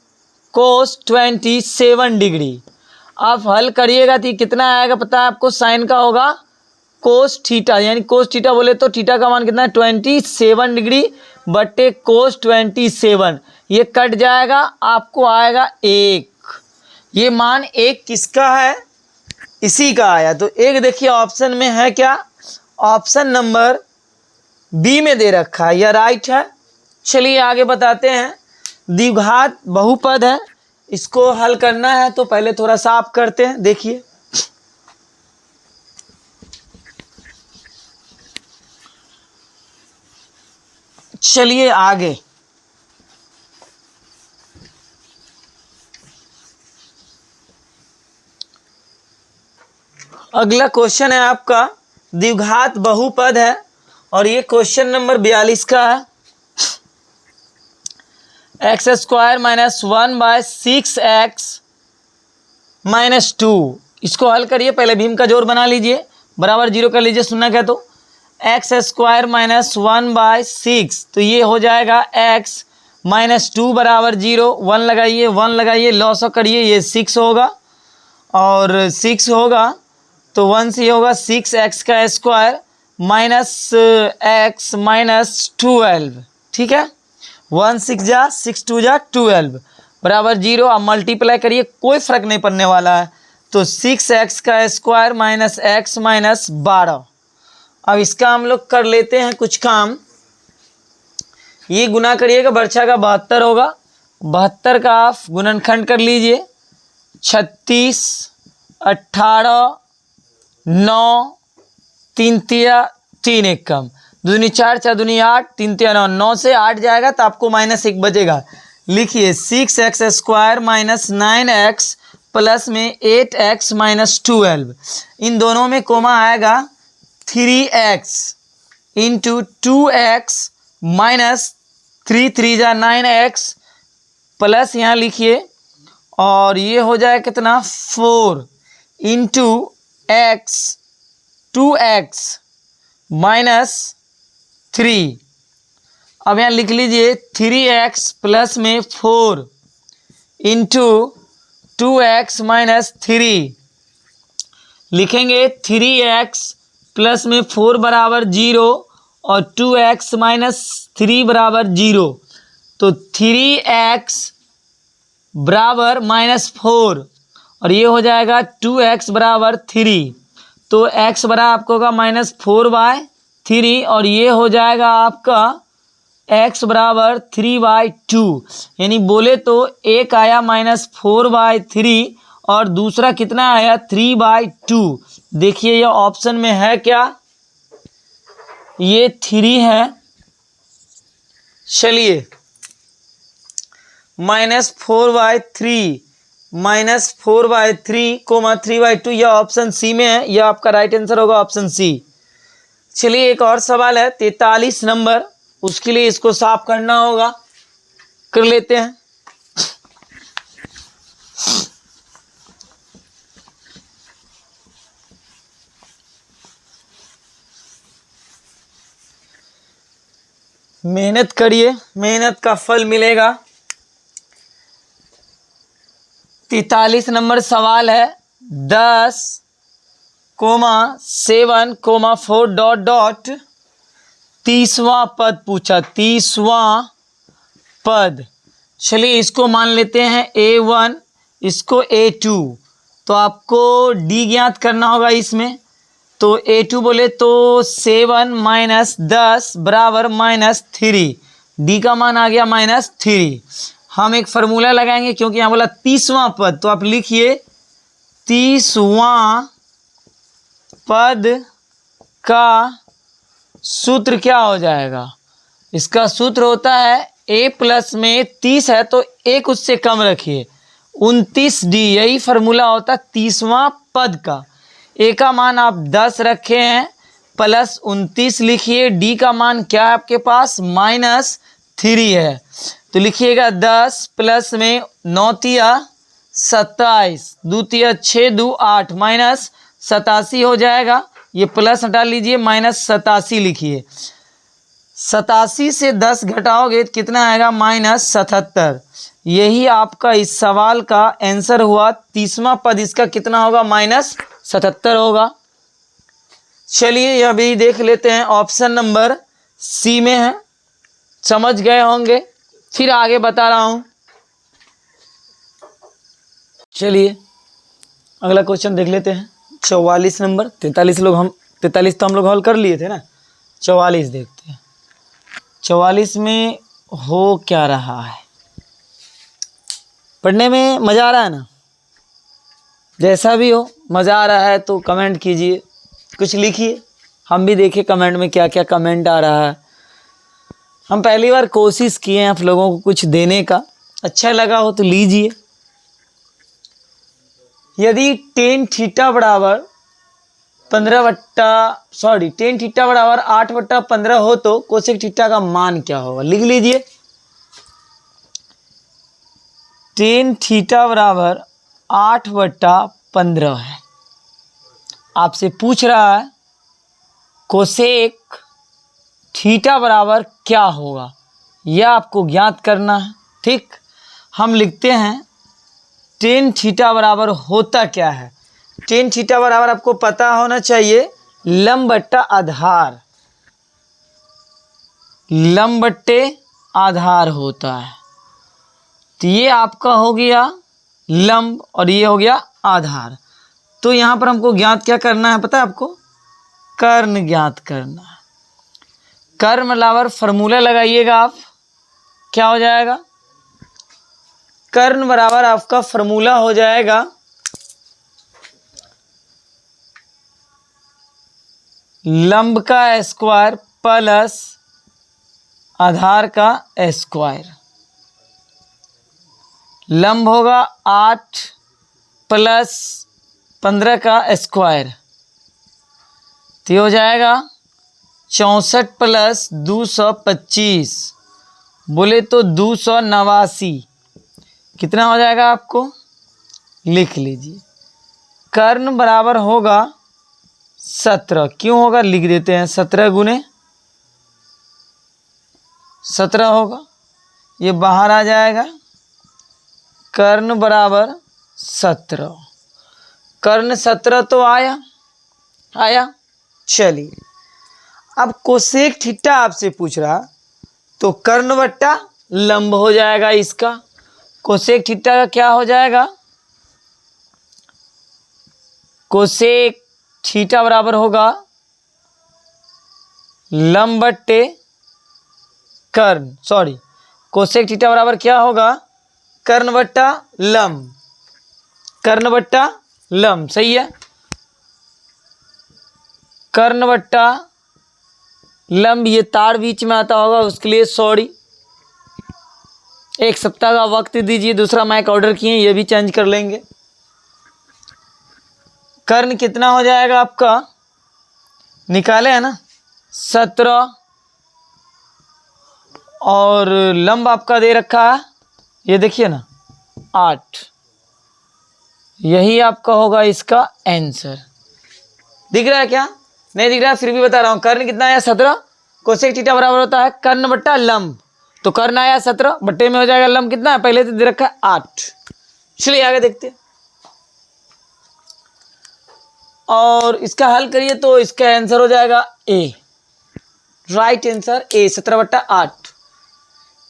[SPEAKER 1] कोस 27 डिग्री। आप हल करिएगा तो कितना आएगा पता है आपको, साइन का होगा कोस थीटा, यानी कोस थीटा बोले तो थीटा का मान कितना है 27 डिग्री बट्टे कोस 27, ये कट जाएगा, आपको आएगा 1। ये मान 1 किसका है, इसी का आया। तो 1 देखिए ऑप्शन में है क्या, ऑप्शन नंबर बी में दे रखा है, यह राइट है। चलिए आगे बताते हैं। द्विघात बहुपद है, इसको हल करना है, तो पहले थोड़ा साफ करते हैं। देखिए चलिए आगे। अगला क्वेश्चन है आपका द्विघात बहुपद है, और ये क्वेश्चन नंबर 42 का है। X square minus 1/6x minus 2, इसको हल करिए। पहले भीम का जोड़ बना लीजिए, बराबर 0 कर लीजिए, सुनना क्या, तो एक्स स्क्वायर माइनस 1/6, तो ये हो जाएगा x माइनस 2 बराबर 0, 1 लगाइए, 1 लगाइए, लॉस करिए, ये 6 होगा, और 6 होगा तो 1 से ये होगा 6x का स्क्वायर माइनस x माइनस 12, ठीक है। 1 6 जा 6 2 जा 12 बराबर 0। अब मल्टीप्लाई करिए, कोई फर्क नहीं पड़ने वाला है। तो 6x का स्क्वायर माइनस x माइनस 12। अब इसका हम लोग कर लेते हैं कुछ काम। ये गुना करिएगा, बर्छा का 72 होगा, 72 का आप गुणनखंड कर लीजिए। 36 18 9 3 तिया 3 1 कम, दूनी 4 4 दूनी 8 3 तिया 9, 9 से 8 जाएगा तो आपको -1 बचेगा। लिखिए 6x square minus 9x plus में 8x माइनस 12, इन दोनों में कोमा आएगा 3x इंटू 2x माइनस 3 3 जा 9x प्लस यहाँ लिखिए, और ये हो जाए कितना 4 इंटू x 2x माइनस 3। अब यहाँ लिख लीजिए 3x प्लस में 4 इंटू 2x माइनस 3। लिखेंगे 3x प्लस में 4 बराबर 0 और 2x माइनस 3 बराबर 0। तो 3x बराबर -4 और ये हो जाएगा 2x बराबर 3। तो x बराबर आपको होगा -4/3 और ये हो जाएगा आपका x बराबर 3/2। यानी बोले तो एक आया -4/3 और दूसरा कितना आया 3/2। देखिए ये ऑप्शन में है क्या, ये 3 है। चलिए -4/3 -4/3, 3/2 यह ऑप्शन सी में है, यह आपका राइट आंसर होगा ऑप्शन सी। चलिए एक और सवाल है 43 नंबर, उसके लिए इसको साफ करना होगा, कर लेते हैं। मेहनत करिए, मेहनत का फल मिलेगा। 43 नंबर सवाल है 10,7,4 ... 30वां पद पूछा, 30वां पद। चलिए इसको मान लेते हैं A1, इसको A2। तो आपको D ज्ञात करना होगा इसमें। तो A2 बोले तो 7 माइनस 10 बराबर -3, D का मान आ गया -3। हम एक फार्मूला लगाएंगे क्योंकि यहाँ बोला 30वां पद, तो आप लिखिए 30वां पद का सूत्र क्या हो जाएगा। इसका सूत्र होता है a प्लस में 30 है तो एक उससे कम रखिए, 29D। यही फार्मूला होता है 30वां पद का। a का मान आप 10 रखे हैं प्लस 29 लिखिए, d का मान क्या है आपके पास -3 है। तो लिखिएगा 10 प्लस में 9 तिया 27, 2 तिया 6 2 8 -87 हो जाएगा। ये प्लस हटा लीजिए, -87 लिखिए। 87 से 10 घटाओगे तो कितना आएगा -77। यही आपका इस सवाल का आंसर हुआ। 30वां पद इसका कितना होगा -77 होगा। चलिए यह भी देख लेते हैं, ऑप्शन नंबर सी में है। समझ गए होंगे, फिर आगे बता रहा हूं। चलिए अगला क्वेश्चन देख लेते हैं, 44 नंबर। 43 तो हम लोग हल कर लिए थे ना, 44 देखते हैं। 44 में हो क्या रहा है, पढ़ने में मज़ा आ रहा है ना। जैसा भी हो मज़ा आ रहा है तो कमेंट कीजिए, कुछ लिखिए, हम भी देखें कमेंट में क्या क्या कमेंट आ रहा है। हम पहली बार कोशिश किए हैं आप लोगों को कुछ देने का, अच्छा लगा हो तो लीजिए। यदि tan थीटा बराबर 8/15 हो तो कोसेक थीटा का मान क्या होगा, लिख लीजिए। tan थीटा बराबर 8/15 है। आपसे पूछ रहा है कोसेक थीटा बराबर क्या होगा, यह आपको ज्ञात करना है। ठीक, हम लिखते हैं tan थीटा बराबर होता क्या है। टेन थीटा बराबर आपको पता होना चाहिए लंब बट्टा आधार, लंब बट्टे आधार होता है। तो ये आपका हो गया लंब और ये हो गया आधार। तो यहाँ पर हमको ज्ञात क्या करना है पता है आपको? कर्ण ज्ञात करना है। कर्ण बराबर फॉर्मूला लगाइएगा आप, क्या हो जाएगा? कर्ण बराबर आपका फॉर्मूला हो जाएगा लंब का स्क्वायर प्लस आधार का स्क्वायर। लंब होगा 8 प्लस 15 का स्क्वायर, तो ये हो जाएगा 64 प्लस 225, बोले तो 289। कितना हो जाएगा आपको? लिख लीजिए। कर्ण बराबर होगा 17, क्यों होगा लिख देते हैं, 17 गुने 17 होगा, ये बाहर आ जाएगा। कर्ण बराबर 17, कर्ण 17 तो आया। चलिए अब कोसेक थीटा आपसे पूछ रहा, तो कर्ण बट्टा लंब हो जाएगा इसका। कोसेक थीटा का क्या हो जाएगा? कोसेक थीटा बराबर होगा लंब बट्टे कर्ण, सॉरी कोसेक थीटा बराबर क्या होगा? कर्ण बट्टा लंब, कर्ण बट्टा लंब, सही है। कर्ण बट्टा लंब, ये तार बीच में आता होगा उसके लिए सॉरी। एक सप्ताह का वक्त दीजिए, दूसरा माइक ऑर्डर किए ये भी चेंज कर लेंगे। कर्ण कितना हो जाएगा आपका? निकाले है ना 17, और लंब आपका दे रखा है, ये देखिए ना 8। यही आपका होगा इसका आंसर। दिख रहा है क्या? नहीं दिख रहा है, फिर भी बता रहा हूँ। कर्ण कितना आया? 17। कोसेक थीटा बराबर होता है कर्ण बट्टा लंब, तो कर्ण आया 17, बट्टे में हो जाएगा लंब कितना है? पहले तो दे रखा है 8। चलिए आगे देखते हैं, और इसका हल करिए तो इसका आंसर हो जाएगा ए। Right answer A, 17/8।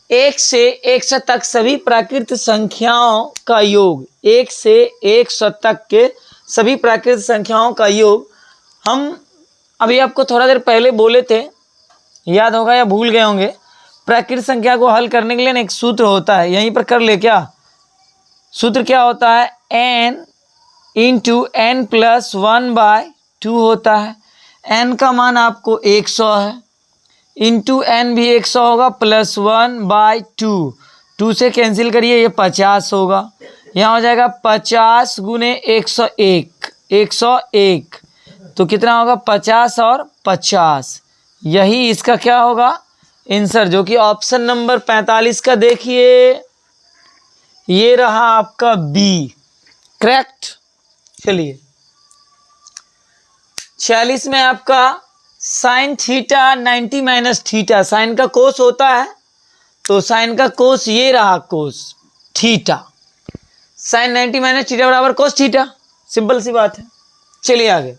[SPEAKER 1] 1 से 100 तक सभी प्राकृत संख्याओं का योग, 1 से 100 तक के सभी प्राकृत संख्याओं का योग। हम अभी आपको थोड़ा देर पहले बोले थे, याद होगा या भूल गए होंगे। प्राकृत संख्या को हल करने के लिए ना एक सूत्र होता है, यहीं पर कर ले क्या? सूत्र क्या होता है? n इंटू n प्लस 1/2 होता है। n का मान आपको 100 है, इंटू n भी 100 होगा, प्लस 1/2, 2 से कैंसिल करिए, ये 50 होगा। यहाँ हो जाएगा 50 गुने 101, 101, तो कितना होगा? 50 और 50। यही इसका क्या होगा? आंसर, जो कि ऑप्शन नंबर 45 का देखिए, ये रहा आपका बी, करेक्ट। चलिए 46 में आपका sine theta 90 minus theta, sine का कोस होता है, तो साइन का कोस ये रहा cos theta. Sine 90 minus theta बराबर कोस थीटा, सिंपल सी बात है। चलिए आगे,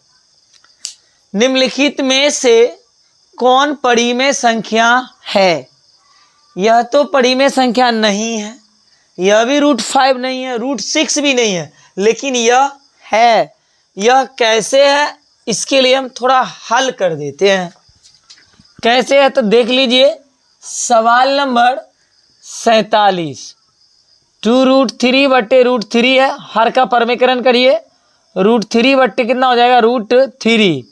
[SPEAKER 1] निम्नलिखित में से कौन परिमेय संख्या है? यह तो परिमेय संख्या नहीं है, यह भी √5 नहीं है, √6 भी नहीं है, लेकिन यह है। यह कैसे है, इसके लिए हम थोड़ा हल कर देते हैं। कैसे है तो देख लीजिए। सवाल नंबर 47, 2√3/√3 है, हर का परमीकरण करिए। √3 बट्टे कितना हो जाएगा? √3,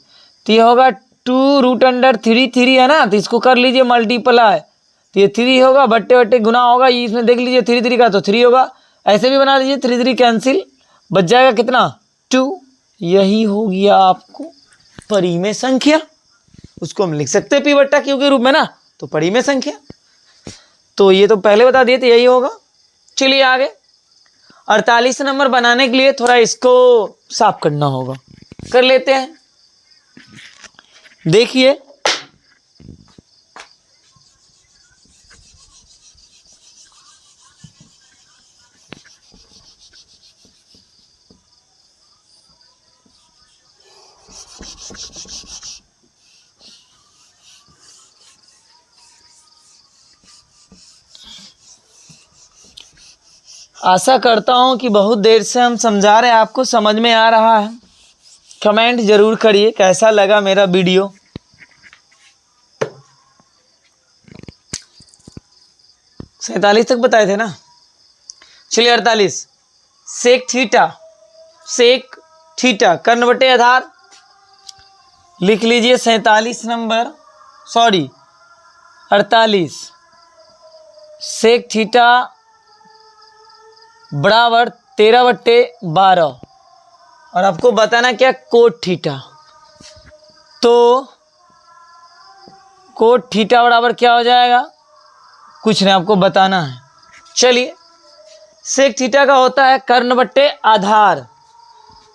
[SPEAKER 1] तो ये होगा 2√3 है ना, तो इसको कर लीजिए मल्टीप्लाई, तो ये 3 होगा, बट्टे बट्टे गुना होगा, ये इसमें देख लीजिए 3 का तो 3 होगा, ऐसे भी बना लीजिए, 3 कैंसिल, बच जाएगा कितना? 2। यही हो गया आपको परिमेय संख्या। उसको हम लिख सकते हैं पी बट्टा क्यू के रूप में ना, तो परिमेय संख्या। तो ये तो पहले बता दिए थे, यही होगा। चलिए आगे, 48 नंबर बनाने के लिए थोड़ा इसको साफ करना होगा, कर लेते हैं। देखिए आशा करता हूँ कि बहुत देर से हम समझा रहे हैं, आपको समझ में आ रहा है। कमेंट जरूर करिए कैसा लगा मेरा वीडियो। सैंतालीस तक बताए थे ना, चलिए 48। सेक थीटा कर्ण बटे आधार लिख लीजिए। 47 नंबर 48। सेक थीटा बराबर 13/12 और आपको बताना क्या कोट थीटा। तो कोट थीटा बराबर क्या हो जाएगा, कुछ नहीं आपको बताना है। चलिए, सेक थीटा का होता है कर्ण बट्टे आधार।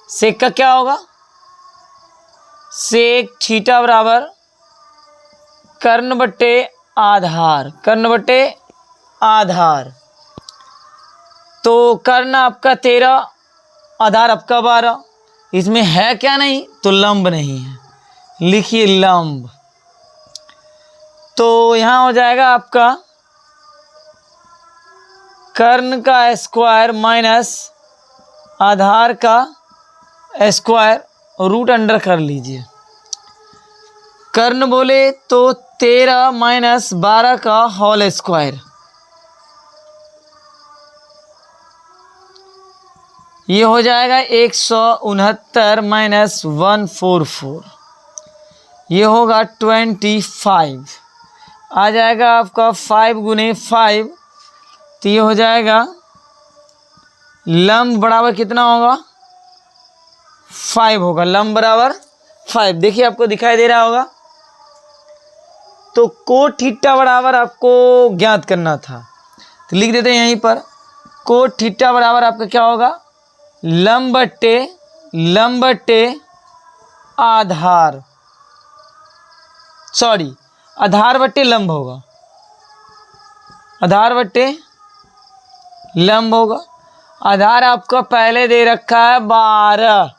[SPEAKER 1] सेक का क्या होगा, सेक थीटा बराबर कर्ण बट्टे आधार। तो कर्ण आपका 13, आधार आपका 12। इसमें है क्या नहीं, तो लंब नहीं है, लिखिए लंब। तो यहाँ हो जाएगा आपका कर्ण का स्क्वायर माइनस आधार का स्क्वायर, रूट अंडर कर लीजिए। कर्ण बोले तो 13 माइनस 12 का होल स्क्वायर, ये हो जाएगा 169 माइनस 144, ये होगा 25। आ जाएगा आपका 5 गुने 5, तो ये हो जाएगा लंब बराबर कितना होगा, 5 होगा। लंब बराबर 5, देखिए आपको दिखाई दे रहा होगा। तो कोट थीटा बराबर आपको ज्ञात करना था, तो लिख देते हैं यहीं पर। कोट थीटा बराबर आपका क्या होगा, लंब बट्टे आधार, आधार बट्टे लंब होगा, आधार बट्टे लंब होगा। आधार आपका पहले दे रखा है 12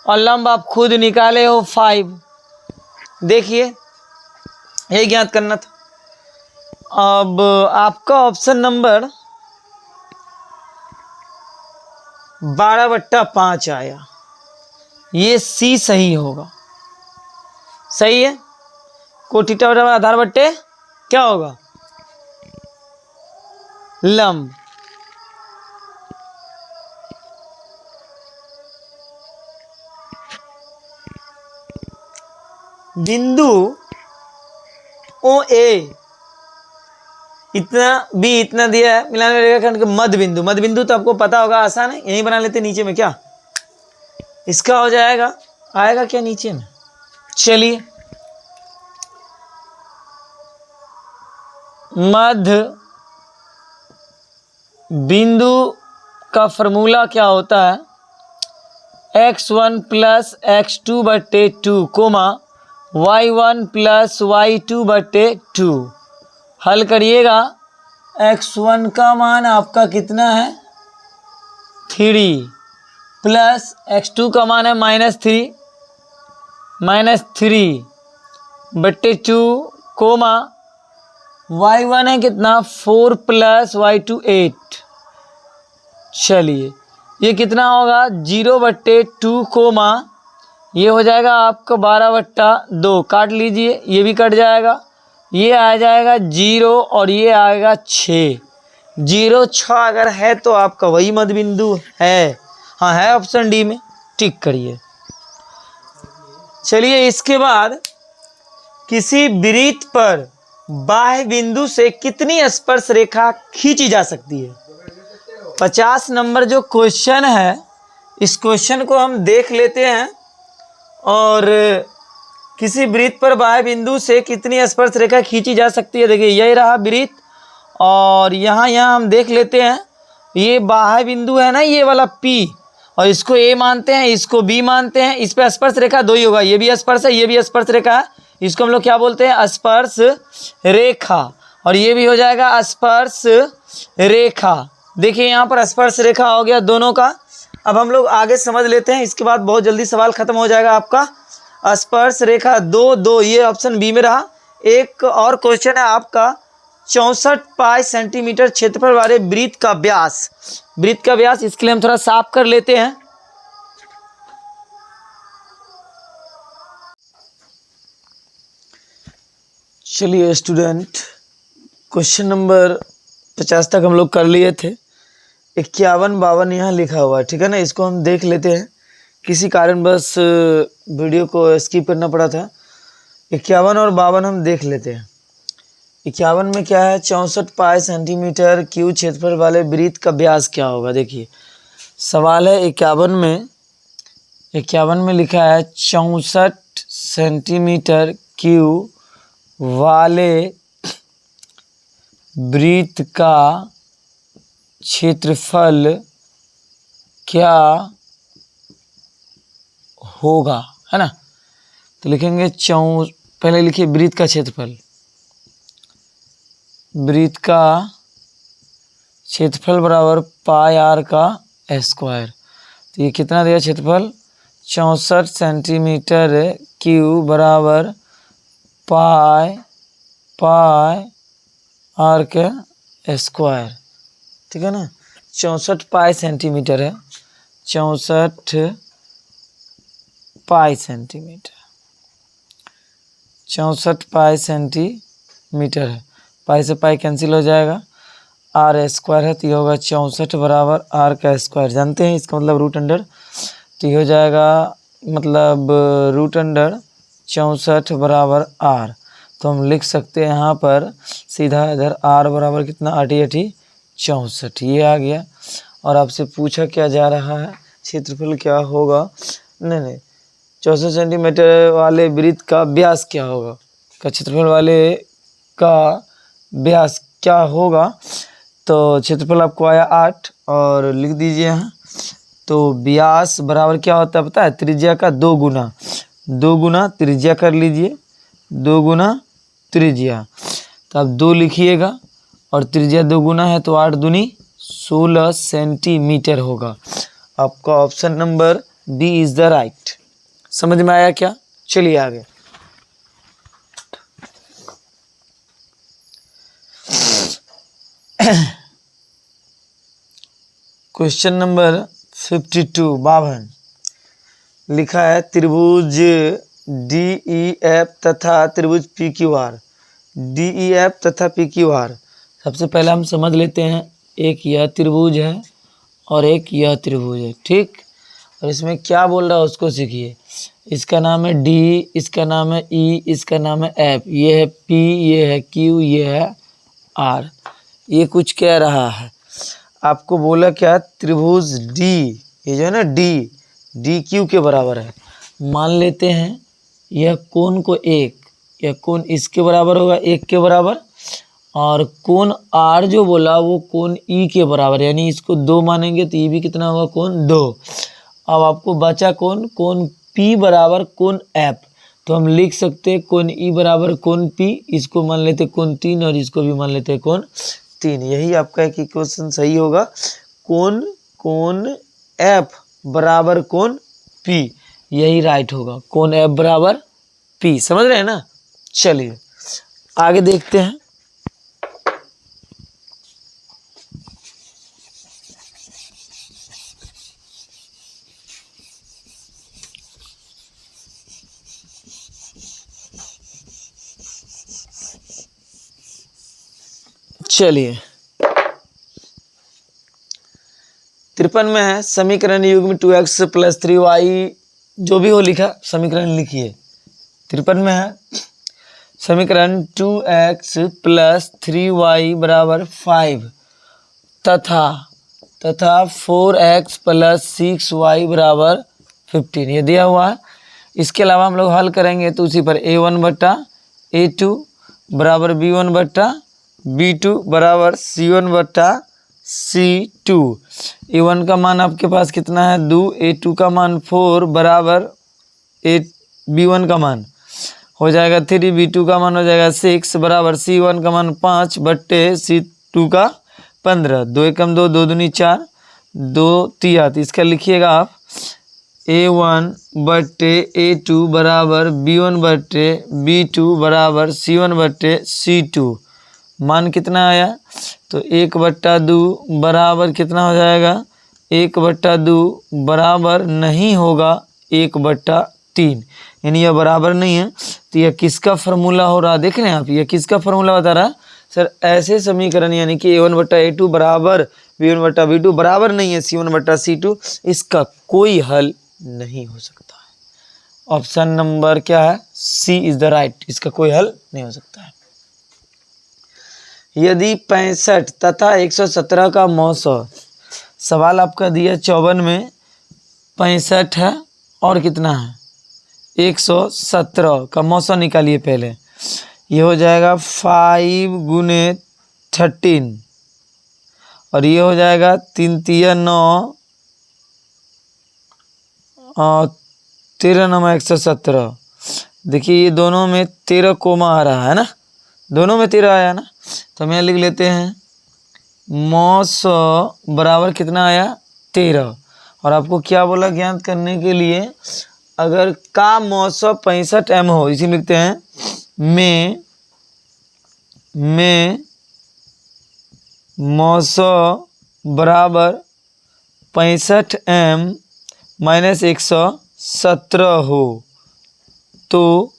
[SPEAKER 1] और लंब आप खुद निकाले हो 5। देखिए ये ज्ञात करना था। अब आपका ऑप्शन नंबर 12/5 आया, ये सी सही होगा। सही है, कोट थीटा बराबर आधार बट्टे क्या होगा, लंब। बिंदु ओ ए इतना बी इतना दिया है, मिलाने रेखाखंड के मध्य बिंदु तो आपको पता होगा, आसान है, यहीं बना लेते नीचे में। क्या इसका हो जाएगा, आएगा क्या नीचे में। चलिए, मध्य बिंदु का फॉर्मूला क्या होता है, x1 plus x2/2 coma y1 plus y2/2। हल करिएगा, x1 का मान आपका कितना है, 3 प्लस x2 का मान है -3/2 कोमा y1 है कितना 4 प्लस y2 8। चलिए, ये कितना होगा 0/2 कोमा ये हो जाएगा आपका 12/2, काट लीजिए, ये भी कट जाएगा, ये आ जाएगा 0 और ये आएगा 6। 0 6 अगर है तो आपका वही मध्य बिंदु है। हाँ है, ऑप्शन डी में टिक करिए। चलिए, इसके बाद किसी वृत्त पर बाह्य बिंदु से कितनी स्पर्श रेखा खींची जा सकती है। 50 नंबर जो क्वेश्चन है, इस क्वेश्चन को हम देख लेते हैं। और किसी वृत्त पर बाह्य बिंदु से कितनी स्पर्श रेखा खींची जा सकती है। देखिए यही रहा वृत्त, और यहाँ हम देख लेते हैं, ये बाह्य बिंदु है ना, ये वाला P, और इसको A मानते हैं, इसको B मानते हैं। इस पर स्पर्श रेखा 2 ही होगा, ये भी स्पर्श है, ये भी स्पर्श रेखा है। इसको हम लोग क्या बोलते हैं, स्पर्श रेखा, और ये भी हो जाएगा स्पर्श रेखा। देखिए यहाँ पर स्पर्श रेखा हो गया दोनों का। अब हम लोग आगे समझ लेते हैं, इसके बाद बहुत जल्दी सवाल खत्म हो जाएगा आपका। स्पर्श रेखा 2 2, ये ऑप्शन बी में रहा। एक और क्वेश्चन है आपका 64 पाई सेंटीमीटर क्षेत्रफल वाले वृत्त का व्यास। वृत्त का व्यास, इसके लिए हम थोड़ा साफ कर लेते हैं। चलिए स्टूडेंट, क्वेश्चन नंबर 50 तक हम लोग कर लिए थे। 51 52 यहाँ लिखा हुआ है, ठीक है ना। इसको हम देख लेते हैं, किसी कारण बस वीडियो को स्किप करना पड़ा था। 51 और 52 हम देख लेते हैं। 51 में क्या है, 64 पाई सेंटीमीटर क्यूब क्षेत्रफल वाले वृत्त का व्यास क्या होगा। देखिए सवाल है 51 में लिखा है 64 सेंटीमीटर क्यूब वाले वृत्त का क्षेत्रफल क्या होगा, है ना। तो लिखेंगे पहले लिखिए वृत्त का क्षेत्रफल। वृत्त का क्षेत्रफल बराबर पाई आर का स्क्वायर। तो ये कितना दिया क्षेत्रफल, 64 सेंटीमीटर क्यूब बराबर पाई आर के स्क्वायर, ठीक है ना। 64 पाई सेंटीमीटर है, 64 पाई सेंटीमीटर, 64 पाई सेंटीमीटर है। पाई से पाई कैंसिल हो जाएगा, आर स्क्वायर है तो ये होगा 64 बराबर आर का स्क्वायर। जानते हैं इसका मतलब रूट अंडर, तो ये हो जाएगा मतलब रूट अंडर 64 बराबर आर। तो हम लिख सकते हैं यहाँ पर सीधा इधर आर बराबर कितना, 8 8 64, ये आ गया। और आपसे पूछा क्या जा रहा है, क्षेत्रफल क्या होगा, नहीं 64 सेंटीमीटर वाले वृत्त का व्यास क्या होगा, का क्षेत्रफल वाले का व्यास क्या होगा। तो क्षेत्रफल आपको आया 8 और लिख दीजिए यहाँ। तो व्यास बराबर क्या होता है पता है, त्रिज्या का 2 गुना त्रिज्या कर लीजिए, 2 गुना त्रिज्या। तो आप 2 लिखिएगा और त्रिज्या 2 गुना है तो 8 दूनी 16 सेंटीमीटर होगा। आपका option number B is the right. समझ में आया क्या। चलिए आगे। क्वेश्चन नंबर 52 52 लिखा है त्रिभुज DEF तथा त्रिभुज PQR, DEF तथा PQR। सबसे पहले हम समझ लेते हैं, एक यह त्रिभुज है और एक यह त्रिभुज है, ठीक। और इसमें क्या बोल रहा है उसको सीखिए। इसका नाम है D, इसका नाम है E, इसका नाम है F, ये है P, ये है Q, ये है R। ये कुछ कह रहा है आपको, बोला क्या, त्रिभुज D, ये जो है ना DQ के बराबर है। मान लेते हैं यह कोण को 1, यह कोण इसके बराबर होगा 1 के बराबर, और कोण R जो बोला वो कोण E के बराबर, यानी इसको 2 मानेंगे तो ये भी कितना होगा, कोण 2। अब आपको बचा कोण P बराबर कोण F। तो हम लिख सकते हैं कोण E बराबर कोण P, इसको मान लेते कोण 3 और इसको भी मान लेते कोण 3। यही आपका एक इक्वेशन सही होगा, कोण F बराबर कोण P, यही राइट होगा, कोण F बराबर P। समझ रहे हैं ना। चलिए आगे देखते हैं। चलिए 53 में है समीकरण युग्म 2x + 3y, जो भी हो लिखा समीकरण लिखिए। 53 में है समीकरण 2x + 3y बराबर 5 तथा 4x + 6y बराबर 15, ये दिया हुआ है। इसके अलावा हम लोग हल करेंगे तो उसी पर a1/a2 बराबर b1/b2 बराबर c1/c2। a1 का मान आपके पास कितना है 2, a2 का मान 4 बराबर b1 का मान हो जाएगा 3, b2 का मान हो जाएगा 6 बराबर c1 का मान 5/c2 का 15। 2 एकम 2, 2 दूनी 4, 2 तिया। तो इसका लिखिएगा आप A1/A2 बराबर B1/B2 बराबर C1/C2। मान कितना आया? तो 1/2 बराबर कितना हो जाएगा? 1/2 बराबर नहीं होगा 1/3, यानी यह बराबर नहीं है। तो यह किसका फार्मूला हो रहा है? देख रहे हैं आप, यह किसका फार्मूला बता रहा है? सर ऐसे समीकरण यानी कि A1/A2 बराबर B1/B2 बराबर नहीं है C1/C2, इसका कोई हल नहीं हो सकता है। ऑप्शन नंबर क्या है? सी इज द राइट, इसका कोई हल नहीं हो सकता है। यदि 65 तथा 117 का मौसा, सवाल आपका दिया 54 में 65 है और कितना है 117 का मौसा निकालिए पहले। ये हो जाएगा 5 × 13 और ये हो जाएगा 3 × 9 और 13 × 9 117। देखिए ये दोनों में 13 कोमा आ रहा है ना, दोनों में 13 आया ना, तो हम यहाँ लिख लेते हैं मौसा बराबर कितना आया 13। और आपको क्या बोला ज्ञात करने के लिए? अगर का मौसा 65 m हो, इसी लिखते हैं में मौसा बराबर 65 m - 117 हो तो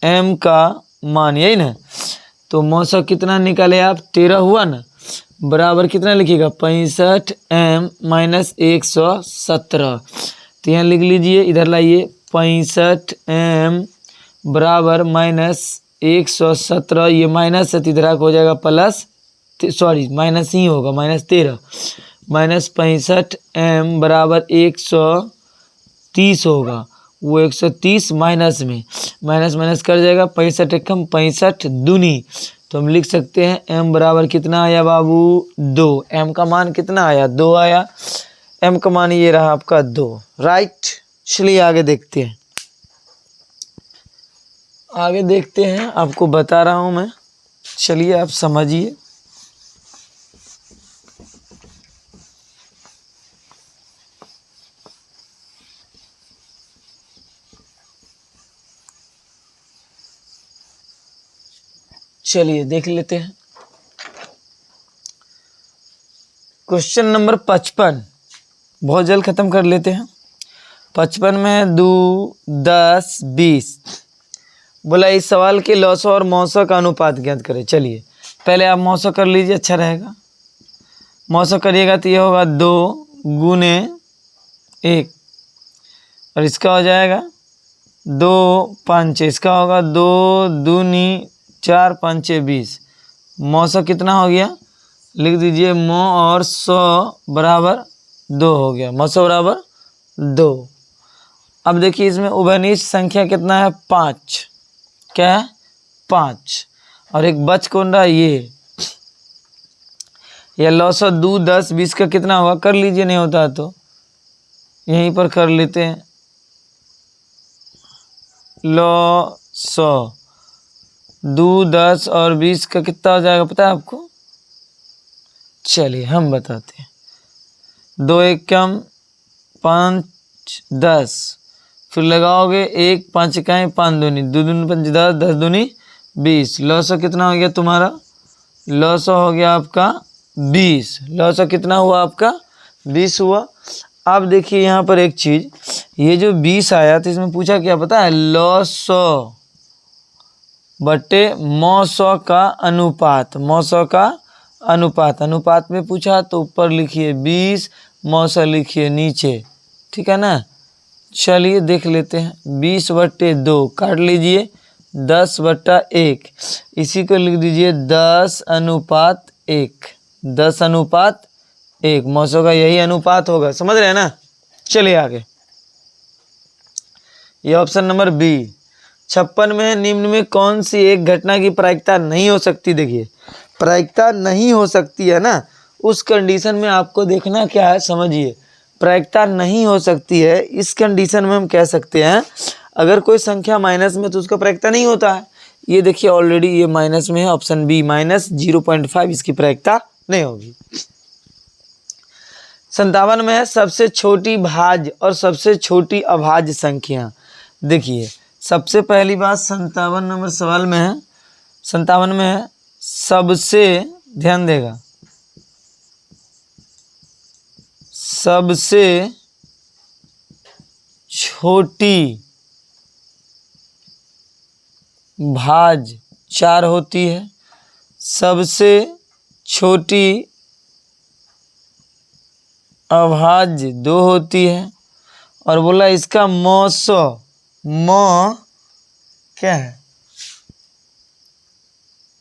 [SPEAKER 1] m का मान, यही ना, तो मौसा कितना निकाले आप? 13 हुआ ना, बराबर कितना लिखिएगा? 65 m - 117। तो यहाँ लिख लीजिए, इधर लाइए 65 m बराबर -117, ये माइनस है तो इधर हो जाएगा प्लस, सॉरी माइनस ही होगा, -13 -65 m बराबर 130 होगा, वो 130 माइनस में माइनस कर जाएगा, 65 एकम 65 दूनी, तो हम लिख सकते हैं m बराबर कितना आया बाबू? 2। m का मान कितना आया? 2 आया। m का मान ये रहा आपका 2, राइट। चलिए आगे देखते हैं, आपको बता रहा हूँ मैं, चलिए आप समझिए। चलिए देख लेते हैं क्वेश्चन नंबर 55, बहुत जल्द खत्म कर लेते हैं। 55 में 2, 10, 20 बोला इस सवाल के लौसा और मौसा का अनुपात ज्ञात करें। चलिए पहले आप मौसा कर लीजिए, अच्छा रहेगा। मौसा करिएगा तो ये होगा 2 × 1 और इसका हो जाएगा 2 5, इसका होगा 2 दूनी 4 5 20। मौसा कितना हो गया? लिख दीजिए मौ और 100 बराबर 2 हो गया, मौसा बराबर 2। अब देखिए इसमें उभयनिष्ठ संख्या कितना है? 5। क्या है? 5। और एक बच कौन रहा? ये लौसा 2 10 20 का कितना होगा? कर लीजिए, नहीं होता तो यहीं पर कर लेते हैं। लौसा 2 10 और 20 का कितना हो जाएगा पता है आपको? चलिए हम बताते हैं। 2 एकम 5 10, फिर लगाओगे 1 5 इकाई 5 दूनी, 2 दूनी 5 10, 10 दूनी 20। लौसा कितना हो गया तुम्हारा? लौसा हो गया आपका 20। लौसा कितना हुआ आपका? 20 हुआ। अब देखिए यहाँ पर एक चीज़, ये जो 20 आया तो इसमें पूछा क्या पता है? लौसा बटे मौसा का अनुपात, मौसा का अनुपात में पूछा तो ऊपर लिखिए 20, मौसा लिखिए नीचे, ठीक है ना। चलिए देख लेते हैं। 20/2 काट लीजिए, 10/1, इसी को लिख दीजिए 10:1, 10:1। मौसा का यही अनुपात होगा, समझ रहे हैं ना। चलिए आगे, ये ऑप्शन नंबर बी। 56 में निम्न में कौन सी एक घटना की प्रायिकता नहीं हो सकती? देखिए प्रायिकता नहीं हो सकती है ना, उस कंडीशन में आपको देखना क्या है, समझिए। प्रायिकता नहीं हो सकती है, इस कंडीशन में हम कह सकते हैं अगर कोई संख्या माइनस में तो उसका प्रायिकता नहीं होता है। ये देखिए ऑलरेडी ये माइनस में है, ऑप्शन बी -0.5, इसकी प्रायिकता नहीं होगी। 57 में है सबसे छोटी भाज्य और सबसे छोटी अभाज्य संख्या। देखिए सबसे पहली बात 57 नंबर सवाल में है, 57 में है सबसे, ध्यान देगा, सबसे छोटी भाज्य 4 होती है, सबसे छोटी अभाज्य 2 होती है, और बोला इसका मौसो क्या है,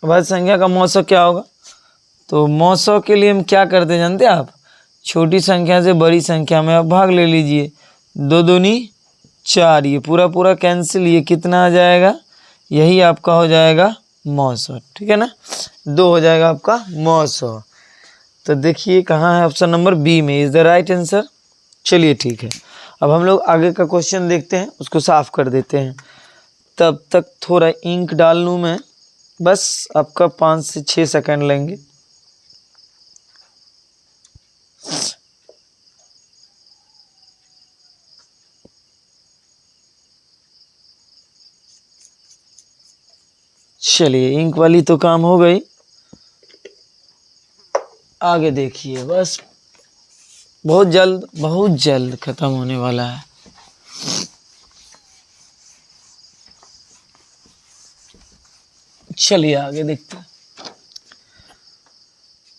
[SPEAKER 1] अभाज्य संख्या का मौसो क्या होगा। तो मौसो के लिए हम क्या करते हैं जानते हैं आप, छोटी संख्या से बड़ी संख्या में आप भाग ले लीजिए, 2 दूनी 4, ये पूरा पूरा कैंसिल, ये कितना आ जाएगा, यही आपका हो जाएगा मौसो, ठीक है ना, 2 हो जाएगा आपका मौसो। तो देखिए कहाँ है, ऑप्शन नंबर बी में इज द राइट आंसर। चलिए ठीक है, अब हम लोग आगे का क्वेश्चन देखते हैं, उसको साफ कर देते हैं। तब तक थोड़ा इंक डाल लूँ मैं, बस आपका 5 से 6 सेकंड लेंगे। चलिए इंक वाली तो काम हो गई, आगे देखिए, बस बहुत जल्द खत्म होने वाला है। चलिए आगे देखते हैं।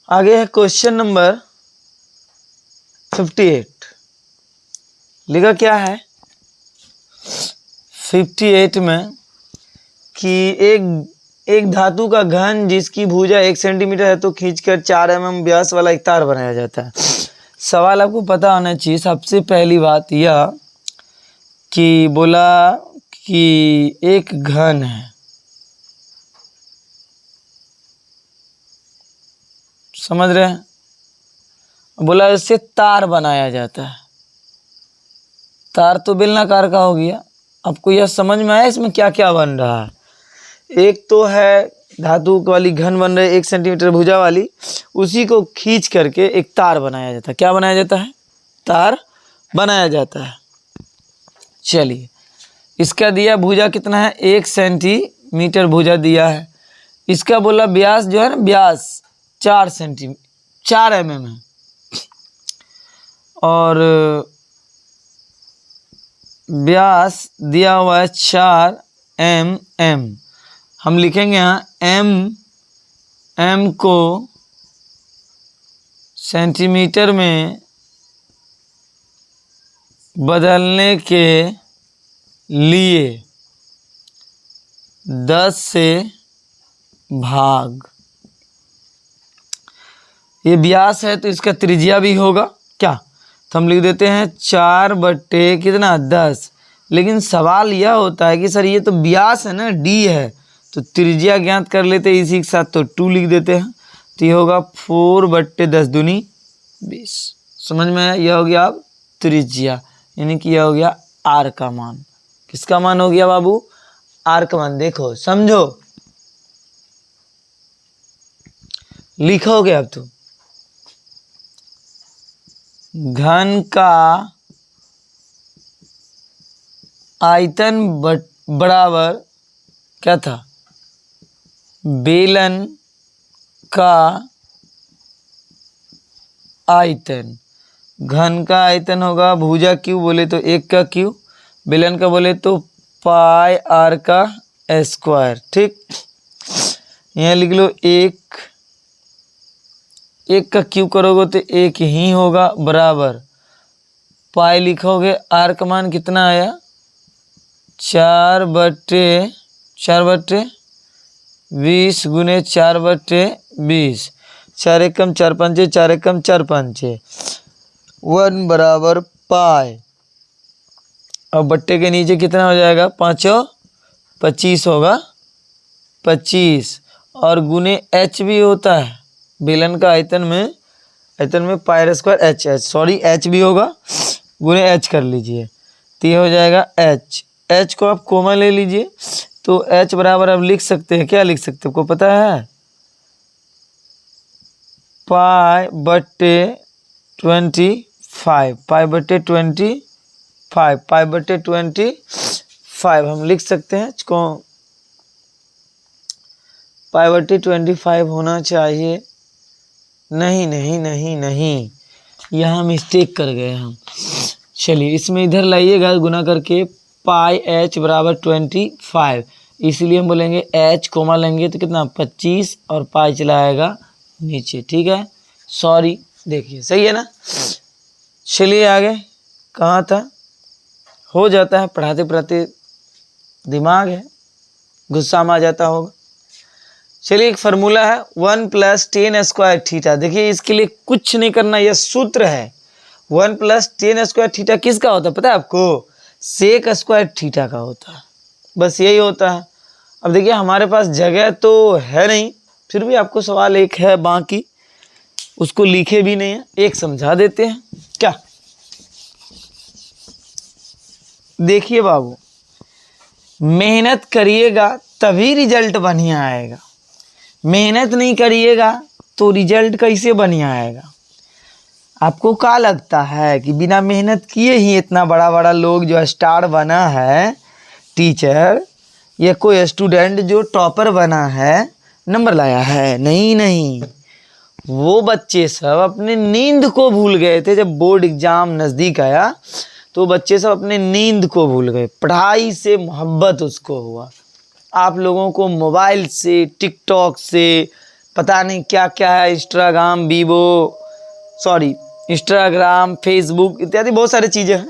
[SPEAKER 1] आगे है क्वेश्चन नंबर 58। लिखा क्या है 58 में कि एक धातु का घन जिसकी भुजा 1 सेंटीमीटर है तो खींचकर 4 mm व्यास वाला एक तार बनाया जाता है। सवाल आपको पता होना चाहिए, सबसे पहली बात यह कि बोला कि एक घन है, समझ रहे हैं, बोला इससे तार बनाया जाता है, तार तो बेलनाकार का हो गया। आपको यह समझ में आया इसमें क्या क्या बन रहा है, एक तो है धातु वाली घन बन रही 1 सेंटीमीटर भुजा वाली, उसी को खींच करके एक तार बनाया जाता है। क्या बनाया जाता है, तार बनाया जाता है। चलिए इसका दिया भुजा कितना है, 1 सेंटीमीटर भुजा दिया है, इसका बोला व्यास जो है ना, व्यास 4 mm है, और व्यास दिया हुआ है 4 mm। हम लिखेंगे यहाँ m को सेंटीमीटर में बदलने के लिए 10 से भाग, ये व्यास है तो इसका त्रिज्या भी होगा क्या, तो हम लिख देते हैं 4 बट्टे कितना 10। लेकिन सवाल यह होता है कि सर ये तो व्यास है ना, d है, तो त्रिज्या ज्ञात कर लेते हैं इसी के साथ, तो 2 लिख देते हैं, तो ये होगा 4 बट्टे 10 दूनी 20। समझ में आया, यह हो गया अब त्रिज्या, यानी कि यह हो गया r का मान। किसका मान हो गया बाबू, r का मान। देखो समझो, लिखोगे अब तो, घन का आयतन बराबर क्या था, बेलन का आयतन। घन का आयतन होगा भुजा क्यू बोले तो 1 का क्यू, बेलन का बोले तो पाई r का स्क्वायर। ठीक, यहाँ लिख लो 1 का क्यू करोगे तो 1 ही होगा, बराबर पाई लिखोगे, r का मान कितना आया 4 बट्टे 20 गुने 4 बट्टे 20, 4 एकम 4 पंचे 4 एकम 4 पंचे 1 बराबर पाई। अब बट्टे के नीचे कितना हो जाएगा, 5 25 होगा, 25, और गुने h भी होता है बेलन का आयतन में pi square h, sorry h भी होगा, गुने h कर लीजिए, तो ये हो जाएगा h को आप कॉमन ले लीजिए, तो h बराबर अब लिख सकते हैं, क्या लिख सकते हैं आपको पता है, पाई बट्टे 25, पाई बटे 25, पाई बटे 25 हम लिख सकते हैं इसको, पाई बटे 25 होना चाहिए। नहीं नहीं नहीं नहीं, यहाँ मिस्टेक कर गए हम। चलिए इसमें इधर लाइएगा गुना करके, पाई एच बराबर 25, इसलिए हम बोलेंगे एच कोमा लेंगे तो कितना 25 और पाई चला आएगा नीचे। ठीक है, सॉरी, देखिए सही है ना। चलिए आगे, कहाँ था, हो जाता है पढ़ाते पढ़ाते, दिमाग है, गुस्सा में आ जाता होगा। चलिए एक फार्मूला है 1 + tan स्क्वायर थीटा। देखिए इसके लिए कुछ नहीं करना, यह सूत्र है। 1 + tan स्क्वायर थीटा किसका होता है पता है आपको? सेक स्क्वायर थीटा का होता है, बस यही होता है। अब देखिए हमारे पास जगह तो है नहीं, फिर भी आपको सवाल एक है बाकी, उसको लिखे भी नहीं है, एक समझा देते हैं क्या। देखिए बाबू, मेहनत करिएगा तभी रिजल्ट बढ़िया आएगा, मेहनत नहीं करिएगा तो रिजल्ट कैसे बढ़िया आएगा। आपको क्या लगता है कि बिना मेहनत किए ही इतना बड़ा बड़ा लोग जो स्टार बना है, टीचर या कोई स्टूडेंट जो टॉपर बना है, नंबर लाया है? नहीं नहीं, वो बच्चे सब अपने नींद को भूल गए थे। जब बोर्ड एग्जाम नज़दीक आया तो बच्चे सब अपने नींद को भूल गए, पढ़ाई से मोहब्बत उसको हुआ। आप लोगों को मोबाइल से, टिकटॉक से, पता नहीं क्या क्या है, इंस्टाग्राम, फेसबुक इत्यादि बहुत सारी चीज़ें हैं,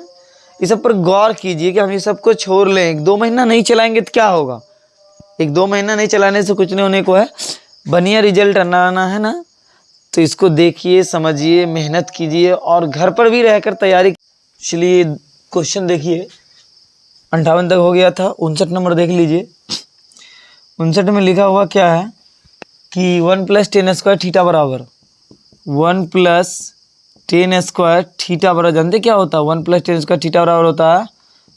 [SPEAKER 1] इस सब पर गौर कीजिए कि हम ये सब को छोड़ लें। 1-2 महीना नहीं चलाएंगे तो क्या होगा? 1-2 महीना नहीं चलाने से कुछ नहीं होने को है, बढ़िया रिजल्ट आना है ना। तो इसको देखिए, समझिए, मेहनत कीजिए और घर पर भी रहकर तैयारी। चलिए क्वेश्चन देखिए, 58 तक हो गया था, 59 नंबर देख लीजिए। 59 में लिखा हुआ क्या है कि 1 + tan स्क्वायर थीटा बराबर 1 + tan स्क्वायर थीटा बराबर, जानते क्या होता है? 1 + tan स्क्वायर थीटा बराबर होता है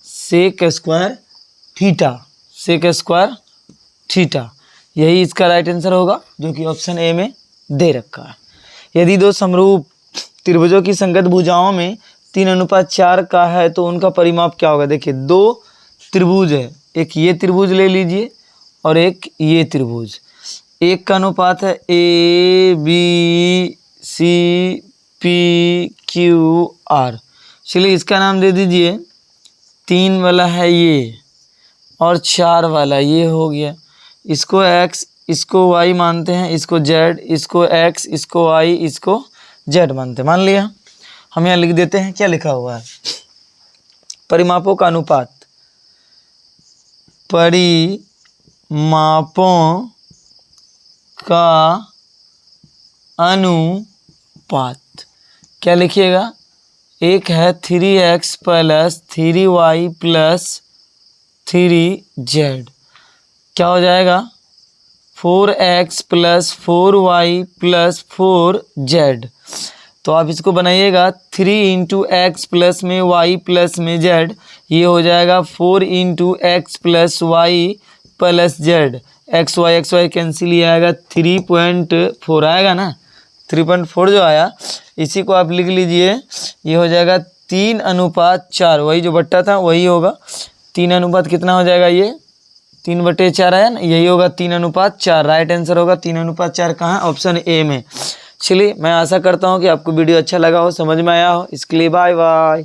[SPEAKER 1] sec square theta, sec square theta. यही इसका राइट आंसर होगा, जो कि ऑप्शन ए में दे रखा है। यदि दो समरूप त्रिभुजों की संगत भुजाओं में 3:4 का है तो उनका परिमाप क्या होगा? देखिए 2 त्रिभुज है, एक ये त्रिभुज ले लीजिए और एक ये त्रिभुज, एक का अनुपात है ABCPQR। चलिए इसका नाम दे दीजिए, 3 वाला है ये और 4 वाला ये हो गया। इसको x, इसको y मानते हैं, इसको z, इसको x, इसको y, इसको z मानते हैं। मान लिया, हम यहाँ लिख देते हैं, क्या लिखा हुआ है? परिमापों का अनुपात, परिमापों का अनुपात क्या लिखिएगा? एक है 3x + 3y + 3z, क्या हो जाएगा? 4x + 4y + 4z। तो आप इसको बनाइएगा 3 × x प्लस में y प्लस में z, ये हो जाएगा 4 × x + y + z। x y cancel, ये आएगा 3.4 आएगा ना, 3.4 जो आया, इसी को आप लिख लीजिए, ये हो जाएगा 3:4, वही जो बट्टा था वही होगा। 3 कितना हो जाएगा? ये 3/4 आया ना, यही होगा 3:4। राइट आंसर होगा 3:4 कहाँ? ऑप्शन ए में। चलिए मैं आशा करता हूँ कि आपको वीडियो अच्छा लगा हो, समझ में आया हो। इसके लिए बाय बाय।